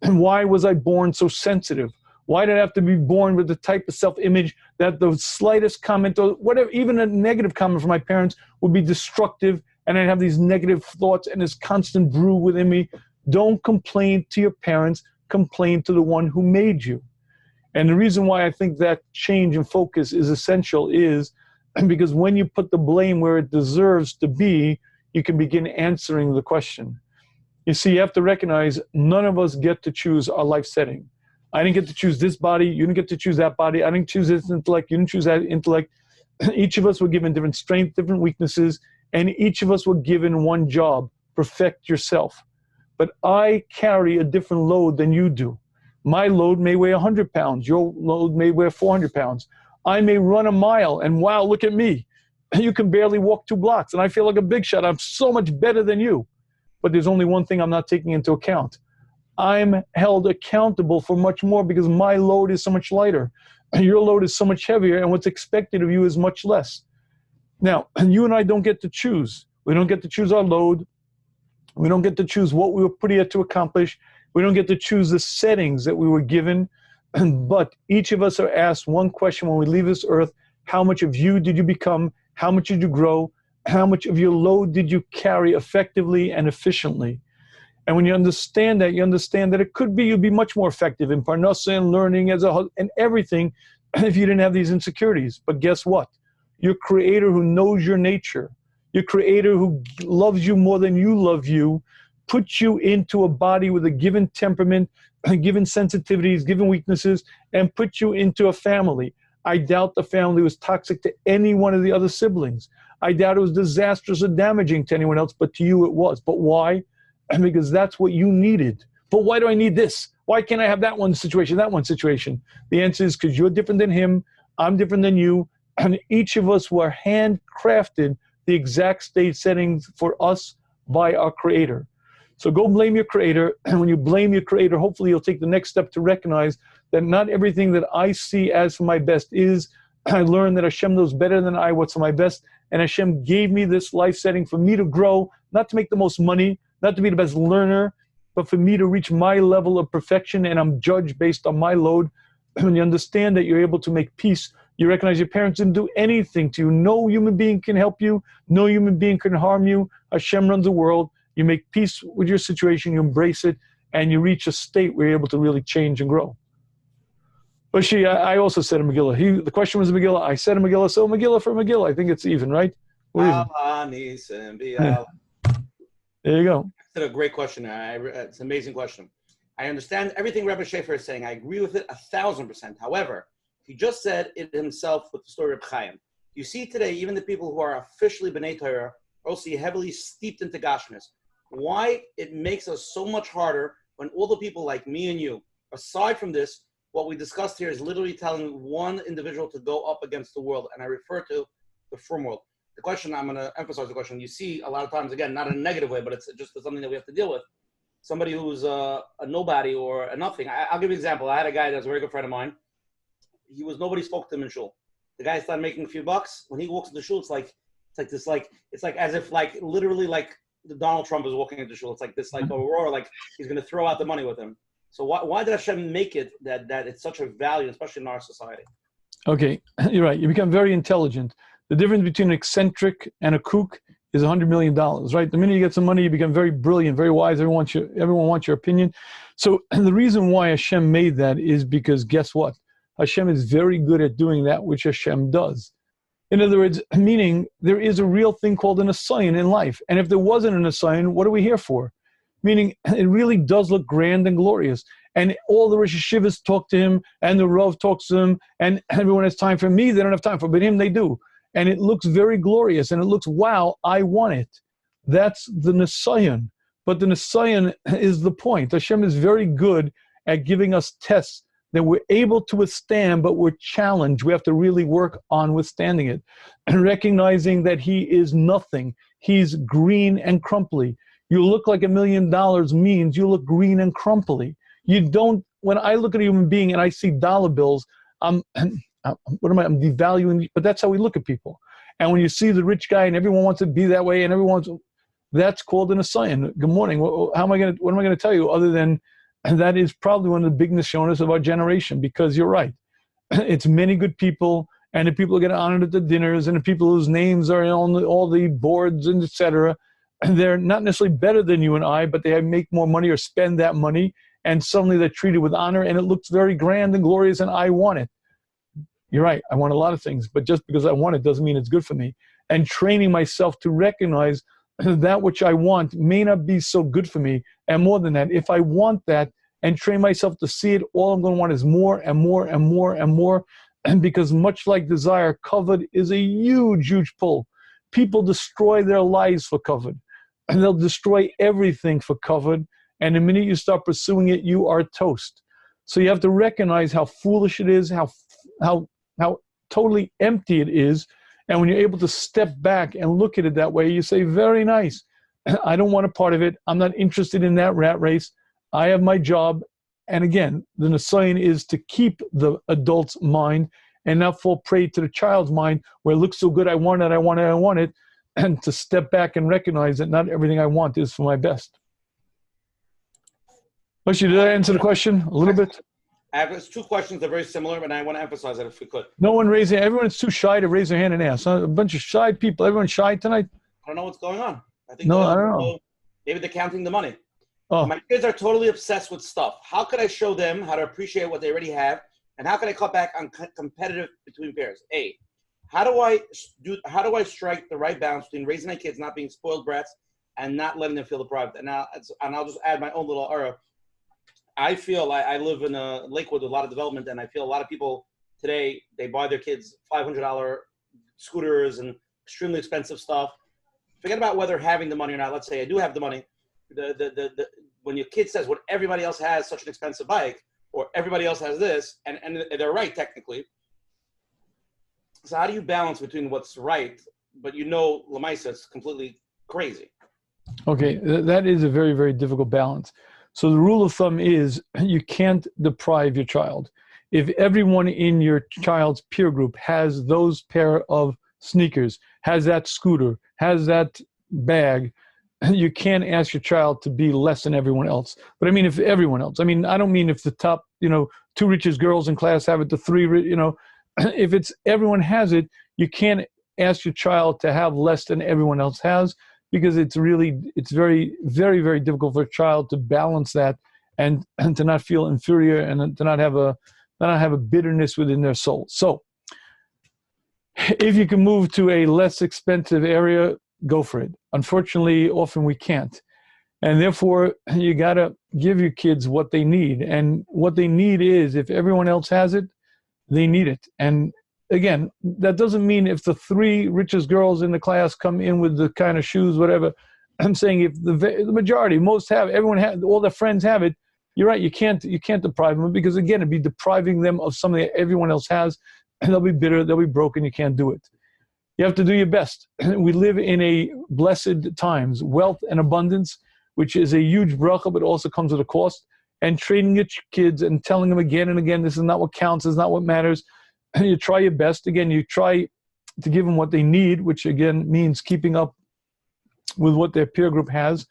And why was I born so sensitive? Why did I have to be born with the type of self-image that the slightest comment or whatever, even a negative comment from my parents would be destructive, and I'd have these negative thoughts and this constant brew within me? Don't complain to your parents, complain to the one who made you. And the reason why I think that change in focus is essential is because when you put the blame where it deserves to be, you can begin answering the question. You see, you have to recognize none of us get to choose our life setting. I didn't get to choose this body. You didn't get to choose that body. I didn't choose this intellect. You didn't choose that intellect. Each of us were given different strengths, different weaknesses, and each of us were given one job: perfect yourself. But I carry a different load than you do. My load may weigh 100 pounds. Your load may weigh 400 pounds. I may run a mile, and wow, look at me. You can barely walk 2 blocks, and I feel like a big shot. I'm so much better than you. But there's only one thing I'm not taking into account. I'm held accountable for much more because my load is so much lighter. Your load is so much heavier, and what's expected of you is much less. Now, you and I don't get to choose. We don't get to choose our load. We don't get to choose what we were put here to accomplish. We don't get to choose the settings that we were given. But each of us are asked one question when we leave this earth: how much of you did you become? How much did you grow? How much of your load did you carry effectively and efficiently? And when you understand that, it could be you'd be much more effective in parnasa and learning and everything if you didn't have these insecurities. But guess what? Your Creator who knows your nature, your Creator who loves you more than you love you, put you into a body with a given temperament, given sensitivities, given weaknesses, and put you into a family. I doubt the family was toxic to any one of the other siblings. I doubt it was disastrous or damaging to anyone else, but to you it was. But why? Because that's what you needed. but why do I need this? Why can't I have that one situation, that one situation? The answer is because you're different than him, I'm different than you, and each of us were handcrafted the exact state settings for us by our Creator. So go blame your Creator, and when you blame your Creator, hopefully you'll take the next step to recognize that not everything that I see as for my best is. I learned that Hashem knows better than I what's for my best, and Hashem gave me this life setting for me to grow, not to make the most money, not to be the best learner, but for me to reach my level of perfection, and I'm judged based on my load. When you understand that you're able to make peace, you recognize your parents didn't do anything to you. No human being can help you. No human being can harm you. Hashem runs the world. You make peace with your situation, you embrace it, and you reach a state where you're able to really change and grow. But I also said a Megillah. The question was a Megillah. I said a Megillah, so Megillah for Megillah. I think it's even, right? There you go. That's a great question. It's an amazing question. I understand everything Rebbe Schaefer is saying. I agree with it 1,000%. However, he just said it himself with the story of Chaim. You see today, even the people who are officially B'nai Torah are also heavily steeped into Gashmis. Why it makes us so much harder when all the people like me and you, aside from this, what we discussed here is literally telling one individual to go up against the world, and I refer to the firm world. The question, I'm going to emphasize the question, you see a lot of times, again, not in a negative way, but it's just something that we have to deal with. Somebody who's a nobody or a nothing. I'll give you an example. I had a guy that's a very good friend of mine. Nobody spoke to him in shul. The guy started making a few bucks. When he walks into shul, it's like as if literally the Donald Trump is walking into shul. It's like this, like a roar, like he's going to throw out the money with him. So why did Hashem make it that it's such a value, especially in our society? Okay, you're right. You become very intelligent. The difference between an eccentric and a kook is $100 million, right? The minute you get some money, you become very brilliant, very wise. Everyone wants your opinion. So the reason why Hashem made that is because guess what? Hashem is very good at doing that which Hashem does. In other words, meaning there is a real thing called an assignment in life. And if there wasn't an assignment, what are we here for? Meaning it really does look grand and glorious. And all the Rosh Hashivas talk to him, and the Rav talks to him, and everyone has time for me. They don't have time for, but him they do. And it looks very glorious, and it looks, wow, I want it. That's the Nisayan. But the Nisayan is the point. Hashem is very good at giving us tests that we're able to withstand, but we're challenged. We have to really work on withstanding it. And recognizing that he is nothing. He's green and crumply. You look like $1 million means you look green and crumply. You don't, when I look at a human being and I see dollar bills, I'm devaluing, but that's how we look at people. And when you see the rich guy and everyone wants to be that way and that's called an assignment. Good morning. What am I going to tell you other than that is probably one of the big nisyonos of our generation, because you're right. It's many good people, and the people who get honored at the dinners, and the people whose names are on all the boards and etc. And they're not necessarily better than you and I, but they make more money or spend that money, and suddenly they're treated with honor, and it looks very grand and glorious, and I want it. You're right, I want a lot of things, but just because I want it doesn't mean it's good for me. And training myself to recognize that which I want may not be so good for me, and more than that, if I want that and train myself to see it, all I'm going to want is more and more and more and more, and because much like desire, covet is a huge, huge pull. People destroy their lives for covet. And they'll destroy everything for covet. And the minute you start pursuing it, you are toast. So you have to recognize how foolish it is, how totally empty it is. And when you're able to step back and look at it that way, you say, very nice. I don't want a part of it. I'm not interested in that rat race. I have my job. And again, the Nisayan is to keep the adult's mind and not fall prey to the child's mind where it looks so good, I want it, I want it, I want it. And to step back and recognize that not everything I want is for my best. Moshe, did I answer the question a little bit? It's two questions that are very similar, and I want to emphasize that if we could. No one raising, everyone's too shy to raise their hand and ask. A bunch of shy people. Everyone's shy tonight? I don't know what's going on. I don't know. Maybe they're counting the money. Oh. My kids are totally obsessed with stuff. How could I show them how to appreciate what they already have, and how can I cut back on competitive between pairs? A, how do I strike the right balance between raising my kids, not being spoiled brats, and not letting them feel deprived? And I'll just add my own little aura. I feel I live in Lakewood with a lot of development, and I feel a lot of people today, they buy their kids $500 scooters and extremely expensive stuff. Forget about whether having the money or not. Let's say I do have the money. when your kid says, "What everybody else has such an expensive bike," or "everybody else has this," and they're right technically. So how do you balance between what's right, but Lamaisa, it's completely crazy? Okay, that is a very, very difficult balance. So the rule of thumb is you can't deprive your child. If everyone in your child's peer group has those pair of sneakers, has that scooter, has that bag, you can't ask your child to be less than everyone else. But I mean, if everyone else, I mean, I don't mean if the top, two richest girls in class have it, the three, if it's everyone has it, you can't ask your child to have less than everyone else has, because it's very, very, very difficult for a child to balance that and to not feel inferior and to not have a bitterness within their soul. So if you can move to a less expensive area, go for it. Unfortunately, often we can't. And therefore, you got to give your kids what they need. And what they need is, if everyone else has it, they need it. And again, that doesn't mean if the three richest girls in the class come in with the kind of shoes, whatever. I'm saying if the majority, most have, everyone has, all their friends have it, you're right, you can't deprive them, because again, it'd be depriving them of something that everyone else has, and they'll be bitter, they'll be broken, you can't do it. You have to do your best. We live in a blessed times, wealth and abundance, which is a huge bracha, but also comes at a cost. And training your kids and telling them again and again, this is not what counts, this is not what matters. And you try your best. Again, you try to give them what they need, which again means keeping up with what their peer group has.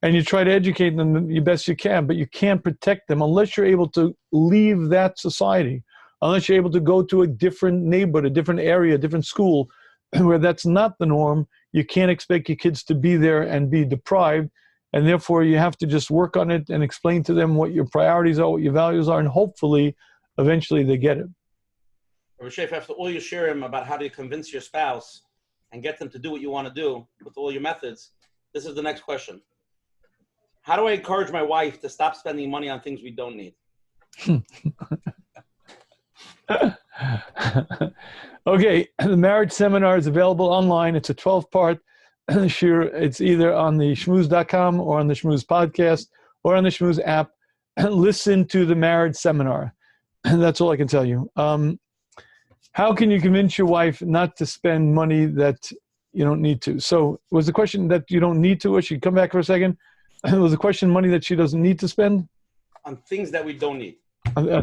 And you try to educate them the best you can, but you can't protect them unless you're able to leave that society, unless you're able to go to a different neighborhood, a different area, a different school, where that's not the norm. You can't expect your kids to be there and be deprived. And therefore, you have to just work on it and explain to them what your priorities are, what your values are, and hopefully, eventually, they get it. Rabbi Sheif, after all your shirim about how to convince your spouse and get them to do what you want to do with all your methods, this is the next question. How do I encourage my wife to stop spending money on things we don't need? Okay, the marriage seminar is available online. It's a 12-part. Sure, it's either on the shmuz.com or on the Shmuz podcast or on the Shmuz app. Listen to the marriage seminar. That's all I can tell you. How can you convince your wife not to spend money that you don't need to? So was the question that you don't need to, or she come back for a second? Was the question money that she doesn't need to spend? On things that we don't need.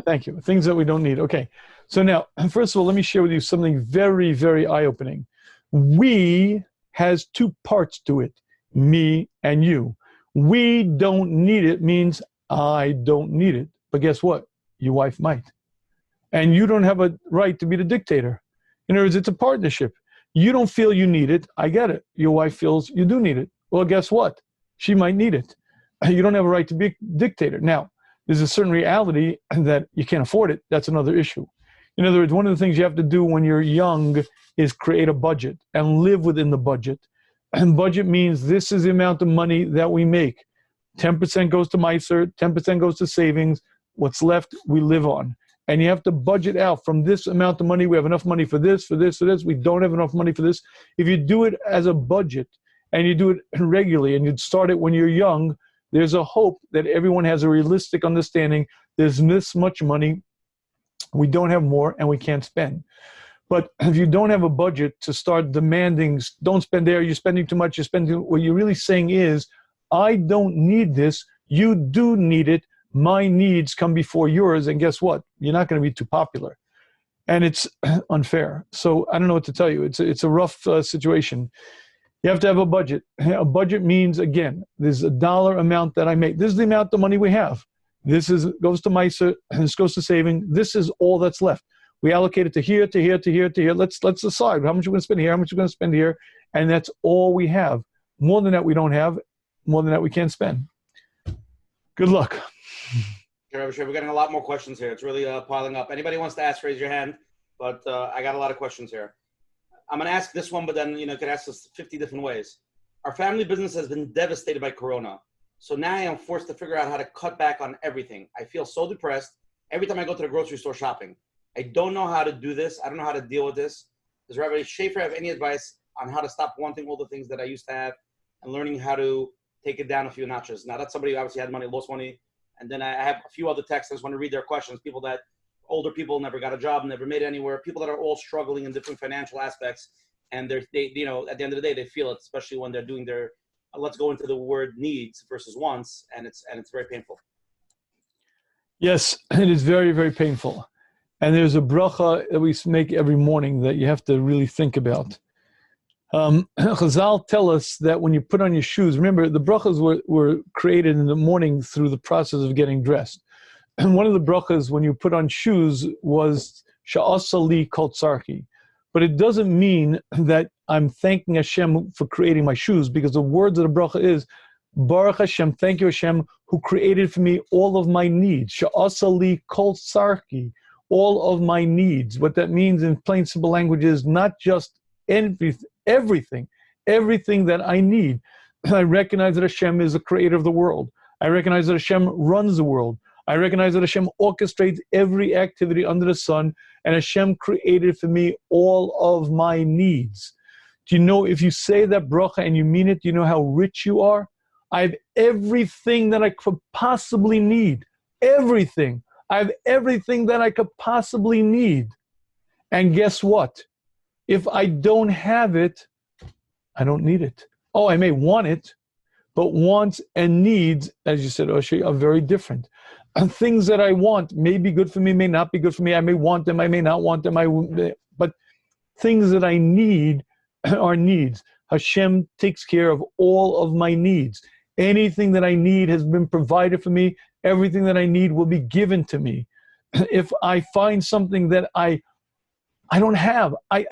Thank you. Things that we don't need. Okay. So now, first of all, let me share with you something very, very eye-opening. We has two parts to it, me and you. We don't need it means I don't need it. But guess what? Your wife might. And you don't have a right to be the dictator. In other words, it's a partnership. You don't feel you need it. I get it. Your wife feels you do need it. Well, guess what? She might need it. You don't have a right to be a dictator. Now, there's a certain reality that you can't afford it. That's another issue. In other words, one of the things you have to do when you're young is create a budget and live within the budget. And budget means this is the amount of money that we make. 10% goes to Meiser, 10% goes to savings. What's left, we live on. And you have to budget out from this amount of money. We have enough money for this, for this, for this. We don't have enough money for this. If you do it as a budget and you do it regularly and you'd start it when you're young, there's a hope that everyone has a realistic understanding. There's this much money. We don't have more and we can't spend. But if you don't have a budget to start demanding, don't spend there, you're spending too much, you're spending, what you're really saying is, I don't need this, you do need it, my needs come before yours, and guess what? You're not going to be too popular. And it's unfair. So I don't know what to tell you. It's a rough situation. You have to have a budget. A budget means, again, there's a dollar amount that I make. This is the amount of money we have. This goes to Meiser, this goes to saving. This is all that's left. We allocate it to here, to here, to here, to here. Let's decide how much we're going to spend here, how much we're going to spend here, and that's all we have. More than that, we don't have. More than that, we can't spend. Good luck. Sure, we're getting a lot more questions here. It's really piling up. Anybody wants to ask, raise your hand. But I got a lot of questions here. I'm going to ask this one, but then, you can ask us 50 different ways. Our family business has been devastated by Corona. So now I am forced to figure out how to cut back on everything. I feel so depressed every time I go to the grocery store shopping. I don't know how to do this. I don't know how to deal with this. Does Rabbi Schaefer have any advice on how to stop wanting all the things that I used to have and learning how to take it down a few notches. Now that's somebody who obviously had money, lost money. And then I have a few other texts. I just want to read their questions. People that, older people, never got a job, never made it anywhere. People that are all struggling in different financial aspects. And they, you know, at the end of the day, they feel it, especially when they're doing their, let's go into the word needs versus wants. And it's very painful. Yes, it is very, very painful. And there's a bracha that we make every morning that you have to really think about. Chazal tell us that when you put on your shoes, remember the brachas were created in the morning through the process of getting dressed. And one of the brachas when you put on shoes was Sha'asali Kol Tzarki. But it doesn't mean that I'm thanking Hashem for creating my shoes, because the words of the bracha is Baruch Hashem, thank you Hashem, who created for me all of my needs. Sha'asali Kol Tzarki, all of my needs. What that means in plain simple language is not just everything that I need. I recognize that Hashem is the creator of the world. I recognize that Hashem runs the world. I recognize that Hashem orchestrates every activity under the sun, and Hashem created for me all of my needs. Do you know, if you say that bracha and you mean it, do you know how rich you are? I have everything that I could possibly need. Everything. I have everything that I could possibly need. And guess what? If I don't have it, I don't need it. Oh, I may want it, but wants and needs, as you said, Oshie, are very different. And things that I want may be good for me, may not be good for me. I may want them, I may not want them. But things that I need are needs. Hashem takes care of all of my needs. Anything that I need has been provided for me. Everything that I need will be given to me. If I find something that I don't have, I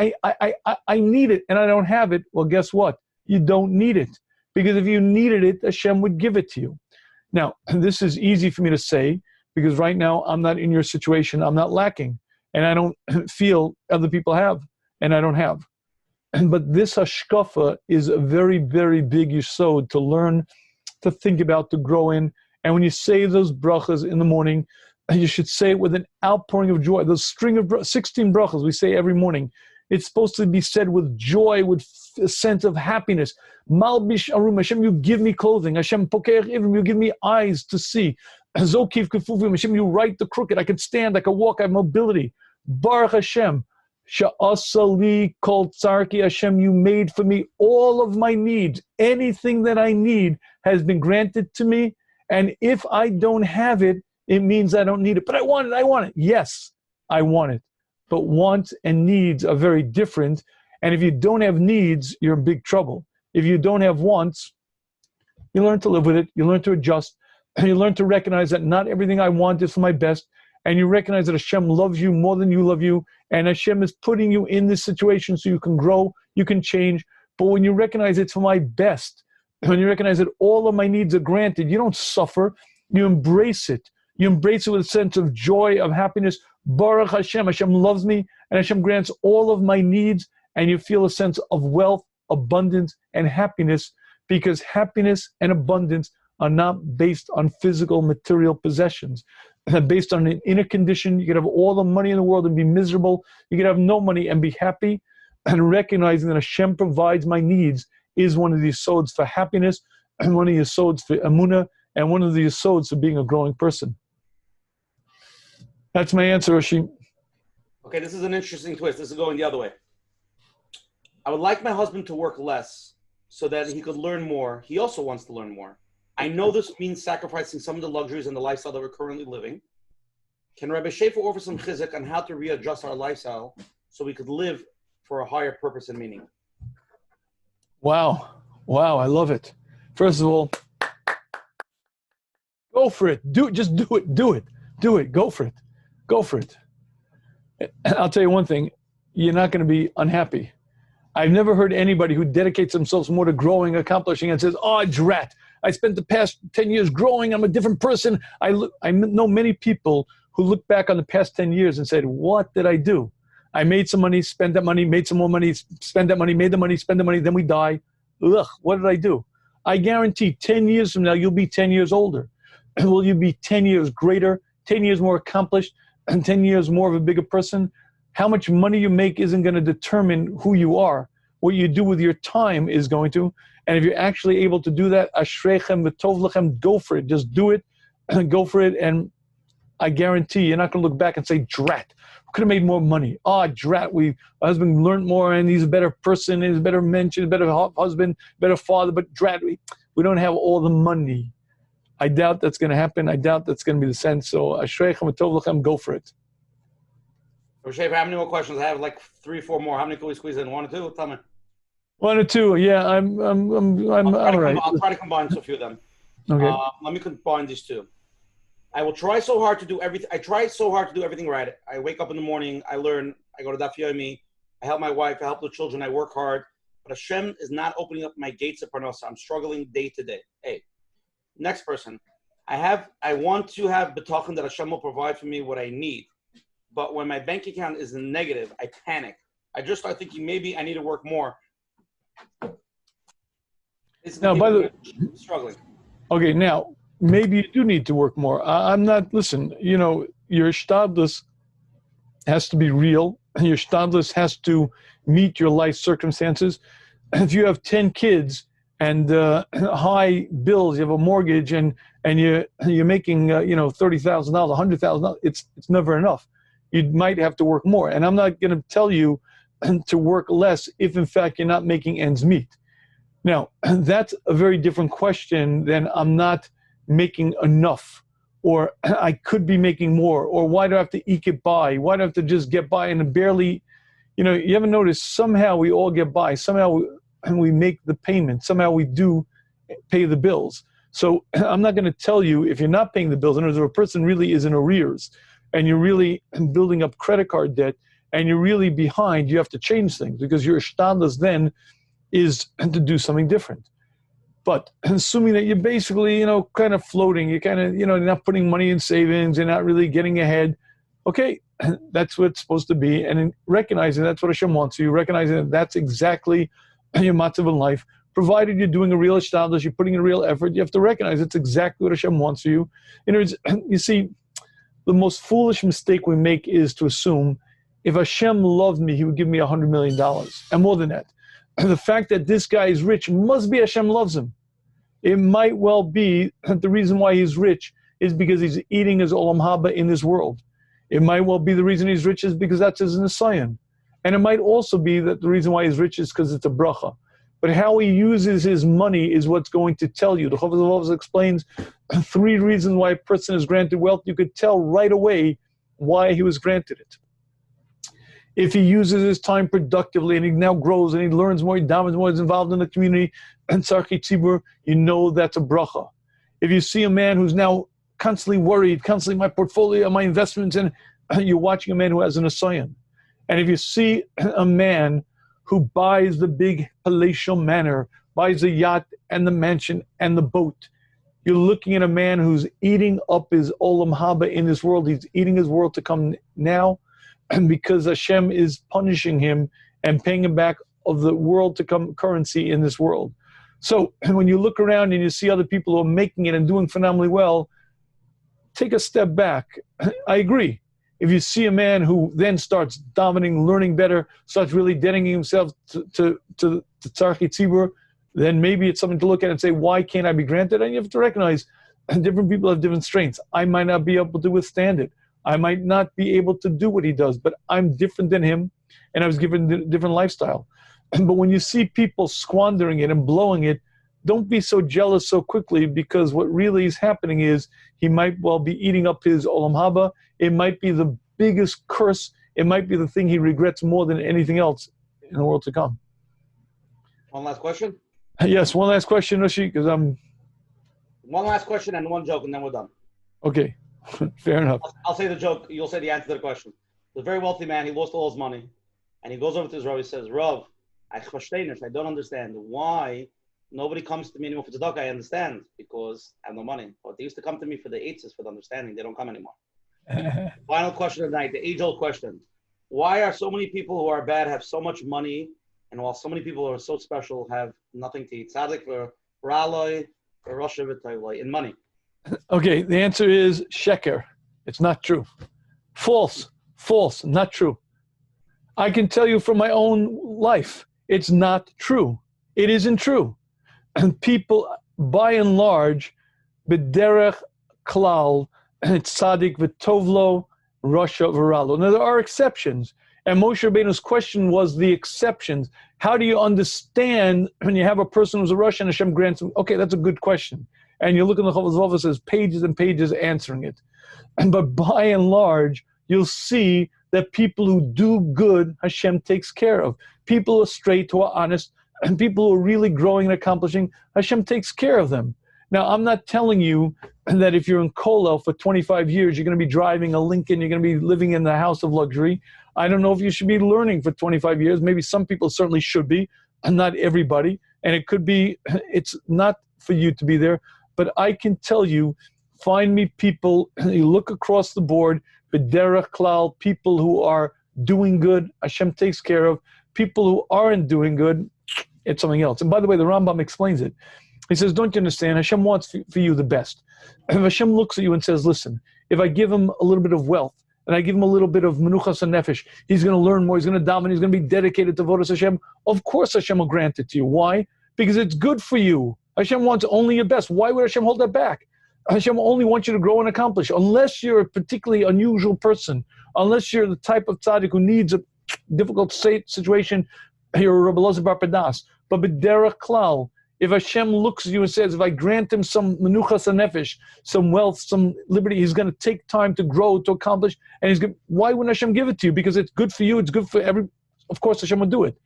need it and I don't have it, well, guess what? You don't need it. Because if you needed it, Hashem would give it to you. Now, this is easy for me to say, because right now I'm not in your situation, I'm not lacking, and I don't feel other people have, and I don't have. But this hashkafa is a very, very big yesod to learn, to think about, to grow in. And when you say those brachas in the morning, you should say it with an outpouring of joy. Those string of 16 brachas we say every morning, it's supposed to be said with joy, with a sense of happiness. Malbish arum, Hashem, you give me clothing. Hashem, pokeach ivrim, you give me eyes to see. Zokiv kefuvim, Hashem, you right the crooked. I can stand, I can walk, I have mobility. Baruch Hashem, sha'asali kol tzarki, Hashem, you made for me all of my needs. Anything that I need has been granted to me. And if I don't have it, it means I don't need it. But I want it. Yes, I want it. But wants and needs are very different. And if you don't have needs, you're in big trouble. If you don't have wants, you learn to live with it. You learn to adjust. And you learn to recognize that not everything I want is for my best. And you recognize that Hashem loves you more than you love you. And Hashem is putting you in this situation so you can grow, you can change. But when you recognize it's for my best, when you recognize that all of my needs are granted, you don't suffer. You embrace it. You embrace it with a sense of joy, of happiness. Baruch Hashem, Hashem loves me, and Hashem grants all of my needs, and you feel a sense of wealth, abundance, and happiness, because happiness and abundance are not based on physical, material possessions. They're based on an inner condition. You could have all the money in the world and be miserable. You could have no money and be happy. And recognizing that Hashem provides my needs is one of the yisods for happiness, and one of the yisods for emunah, and one of the yisods for being a growing person. That's my answer, Oshie. Okay, this is an interesting twist. This is going the other way. I would like my husband to work less so that he could learn more. He also wants to learn more. I know this means sacrificing some of the luxuries and the lifestyle that we're currently living. Can Rabbi Schaefer offer some chizuk on how to readjust our lifestyle so we could live for a higher purpose and meaning? Wow, I love it. First of all, go for it. Do it. Go for it. I'll tell you one thing, you're not going to be unhappy. I've never heard anybody who dedicates themselves more to growing, accomplishing, and says, oh, drat, I spent the past 10 years growing, I'm a different person. I know many people who look back on the past 10 years and said, what did I do? I made some money, spent that money, made some more money, spend that money, made the money, spend the money, then we die. Ugh, what did I do? I guarantee 10 years from now, you'll be 10 years older. Will you be 10 years greater, 10 years more accomplished, and 10 years more of a bigger person? How much money you make isn't going to determine who you are. what you do with your time is going to. And if you're actually able to do that, ashreichem v'tov lechem, go for it. Just do it, go for it, and I guarantee you're not going to look back and say, drat, we could have made more money. Oh, drat, my husband learned more, and he's a better person, he's a better mensch, a better husband, better father, but drat, we don't have all the money. I doubt that's going to happen. I doubt that's going to be the sense. So, ashreichem v'tov lechem, go for it. Rashav, how many more questions? I have like 3, 4 more. How many can we squeeze in? 1 or 2? Tell me. 1 or 2, yeah. I'm all right. I'll try to combine a few of them. Okay. Let me combine these two. I will try so hard to do everything. I try so hard to do everything right. I wake up in the morning. I learn. I go to Daf Yomi. I help my wife. I help the children. I work hard. But Hashem is not opening up my gates of Parnasa. I'm struggling day to day. Hey, next person. I want to have betachon that Hashem will provide for me what I need. But when my bank account is in negative, I panic. I just start thinking maybe I need to work more. Now, by the way, struggling. Okay, now maybe you do need to work more. I'm not. Listen, your shtadlus has to be real. Your shtadlus has to meet your life circumstances. If you have 10 kids and high bills, you have a mortgage, and you're making $30,000, $100,000, it's never enough. You might have to work more. And I'm not going to tell you to work less if, in fact, you're not making ends meet. Now, that's a very different question than I'm not making enough, or I could be making more, or why do I have to eke it by? Why do I have to just get by and barely, you haven't noticed, somehow we all get by. Somehow we make the payment. Somehow we do pay the bills. So I'm not going to tell you if you're not paying the bills, in other words, if a person really is in arrears and you're really building up credit card debt and you're really behind, you have to change things because your shtadlus then is to do something different. But assuming that you're basically, kind of floating, you're kind of, you're not putting money in savings, you're not really getting ahead, okay, that's what it's supposed to be. And in recognizing that's what Hashem wants you, recognizing that that's exactly your matzav in life, provided you're doing a real shtadlus, you're putting in a real effort, you have to recognize it's exactly what Hashem wants you. In other words, you see, the most foolish mistake we make is to assume if Hashem loved me, he would give me $100 million, and more than that. The fact that this guy is rich must be Hashem loves him. It might well be that the reason why he's rich is because he's eating his olam haba in this world. It might well be the reason he's rich is because that's his nisayon. And it might also be that the reason why he's rich is because it's a bracha. But how he uses his money is what's going to tell you. The Chovos HaLevavos explains 3 reasons why a person is granted wealth. You could tell right away why he was granted it. If he uses his time productively and he now grows and he learns more, he davens more, he's involved in the community, and tzarchei tzibur, you know that's a bracha. If you see a man who's now constantly worried, constantly my portfolio, my investments, and you're watching a man who has an asayan. And if you see a man who buys the big palatial manor, buys the yacht and the mansion and the boat, you're looking at a man who's eating up his olam haba in this world. He's eating his world to come now, and because Hashem is punishing him and paying him back of the world to come currency in this world. So when you look around and you see other people who are making it and doing phenomenally well, take a step back. I agree. If you see a man who then starts dominating, learning better, starts really dedicating himself to tzarchei tzibur, then maybe it's something to look at and say, why can't I be granted? And you have to recognize different people have different strengths. I might not be able to withstand it. I might not be able to do what he does, but I'm different than him, and I was given a different lifestyle. But when you see people squandering it and blowing it, don't be so jealous so quickly, because what really is happening is he might well be eating up his olam haba. It might be the biggest curse. It might be the thing he regrets more than anything else in the world to come. One last question? Yes, one last question, Rashi, because I'm... One last question and one joke, and then we're done. Okay. Fair enough. I'll say the joke. You'll say the answer to the question. The very wealthy man, he lost all his money, and he goes over to his Rav. He says, Rav, I don't understand why nobody comes to me anymore for tzedakah. I understand because I have no money. But they used to come to me for the eitzes, for the understanding. They don't come anymore. Final question of the night, the age-old question. Why are so many people who are bad have so much money, and while so many people who are so special have nothing to eat? Tzaddik for raloi, for Rosh Hashanah in money. Okay, the answer is sheker. It's not true. False, not true. I can tell you from my own life. It's not true. It isn't true. And people, by and large, b'derech klal, tzaddik v'tovlo, Russia v'ralo. Now, there are exceptions. And Moshe Rabbeinu's question was the exceptions. How do you understand when you have a person who's a Russia and Hashem grants him? Okay, that's a good question. And you look in the Chovos HaLevavos, there's pages and pages answering it. But by and large, you'll see that people who do good, Hashem takes care of. People who are straight, who are honest, and people who are really growing and accomplishing, Hashem takes care of them. Now, I'm not telling you that if you're in Kollel for 25 years, you're going to be driving a Lincoln, you're going to be living in the house of luxury. I don't know if you should be learning for 25 years. Maybe some people certainly should be, and not everybody. And it could be, it's not for you to be there. But I can tell you, find me people, you look across the board, b'derech klal, people who are doing good, Hashem takes care of. People who aren't doing good, it's something else. And by the way, the Rambam explains it. He says, don't you understand? Hashem wants for you the best. And if Hashem looks at you and says, listen, if I give him a little bit of wealth, and I give him a little bit of menuchas and nefesh, he's going to learn more, he's going to daven, he's going to be dedicated to Vodas Hashem. Of course Hashem will grant it to you. Why? Because it's good for you. Hashem wants only your best. Why would Hashem hold that back? Hashem only wants you to grow and accomplish. Unless you're a particularly unusual person, unless you're the type of tzaddik who needs a difficult situation, you're a Rabbi Elazar Bar Padas. But b'derech klal, if Hashem looks at you and says, if I grant him some menuchas and nefesh, some wealth, some liberty, he's going to take time to grow, to accomplish, and he's going. Why wouldn't Hashem give it to you? Because it's good for you, it's good for every. Of course, Hashem will do it.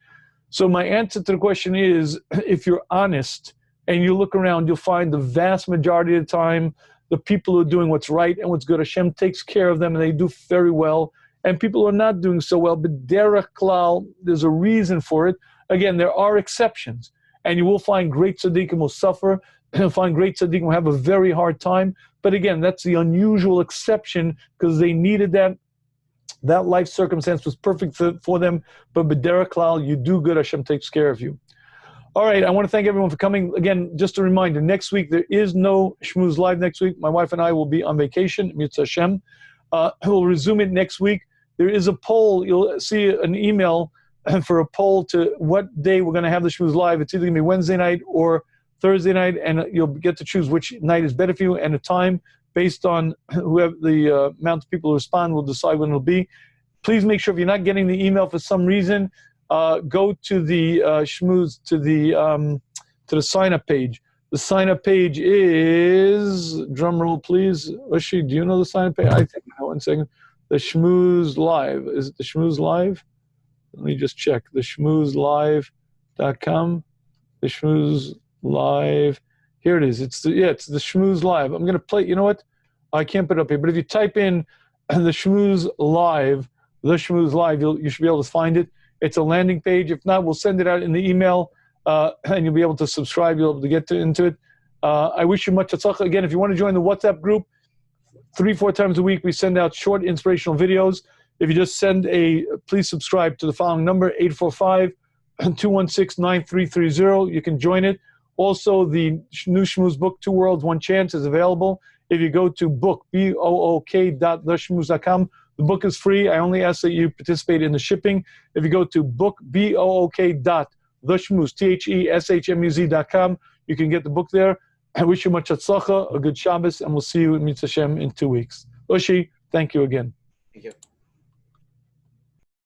So my answer to the question is, if you're honest and you look around, you'll find the vast majority of the time, the people who are doing what's right and what's good, Hashem takes care of them, and they do very well. And people who are not doing so well, but derech klal, there's a reason for it. Again, there are exceptions. And you will find great tzaddikim will suffer, and find great tzaddikim will have a very hard time. But again, that's the unusual exception because they needed that. That life circumstance was perfect for them. But b'derech klal, you do good, Hashem takes care of you. All right, I want to thank everyone for coming. Again, just a reminder, next week there is no Shmuz Live next week. My wife and I will be on vacation, Mitzvah Hashem. We'll resume it next week. There is a poll. You'll see an email for a poll to what day we're going to have the Shmuz Live. It's either going to be Wednesday night or Thursday night, and you'll get to choose which night is better for you, and a time based on whoever the amount of people who respond will decide when it'll be. Please make sure if you're not getting the email for some reason, go to the Shmuz, to the sign-up page. The sign-up page is, drum roll please, Ushi, do you know the sign-up page? I think, 1 second. The Shmuz Live. Is it the Shmuz Live? Let me just check. The shmuzlive.com. The Shmuz Live. Here it is. It's the Shmuz Live. I'm going to play. You know what? I can't put it up here. But if you type in the Shmuz Live, you should be able to find it. It's a landing page. If not, we'll send it out in the email, and you'll be able to subscribe. You'll be able to get into it. I wish you much hatzlacha. Again, if you want to join the WhatsApp group, 3-4 times a week we send out short inspirational videos. If you just please subscribe to the following number, 845-216-9330. You can join it. Also, the new Shmuz book, 2 Worlds, 1 Chance, is available. If you go to book.theshmuz.com, the book is free. I only ask that you participate in the shipping. If you go to book.theshmuz, THESHMUZ.com, you can get the book there. I wish you much hatzlacha, a good Shabbos, and we'll see you in Mitzvah Hashem in 2 weeks. Oshi, thank you again. Thank you.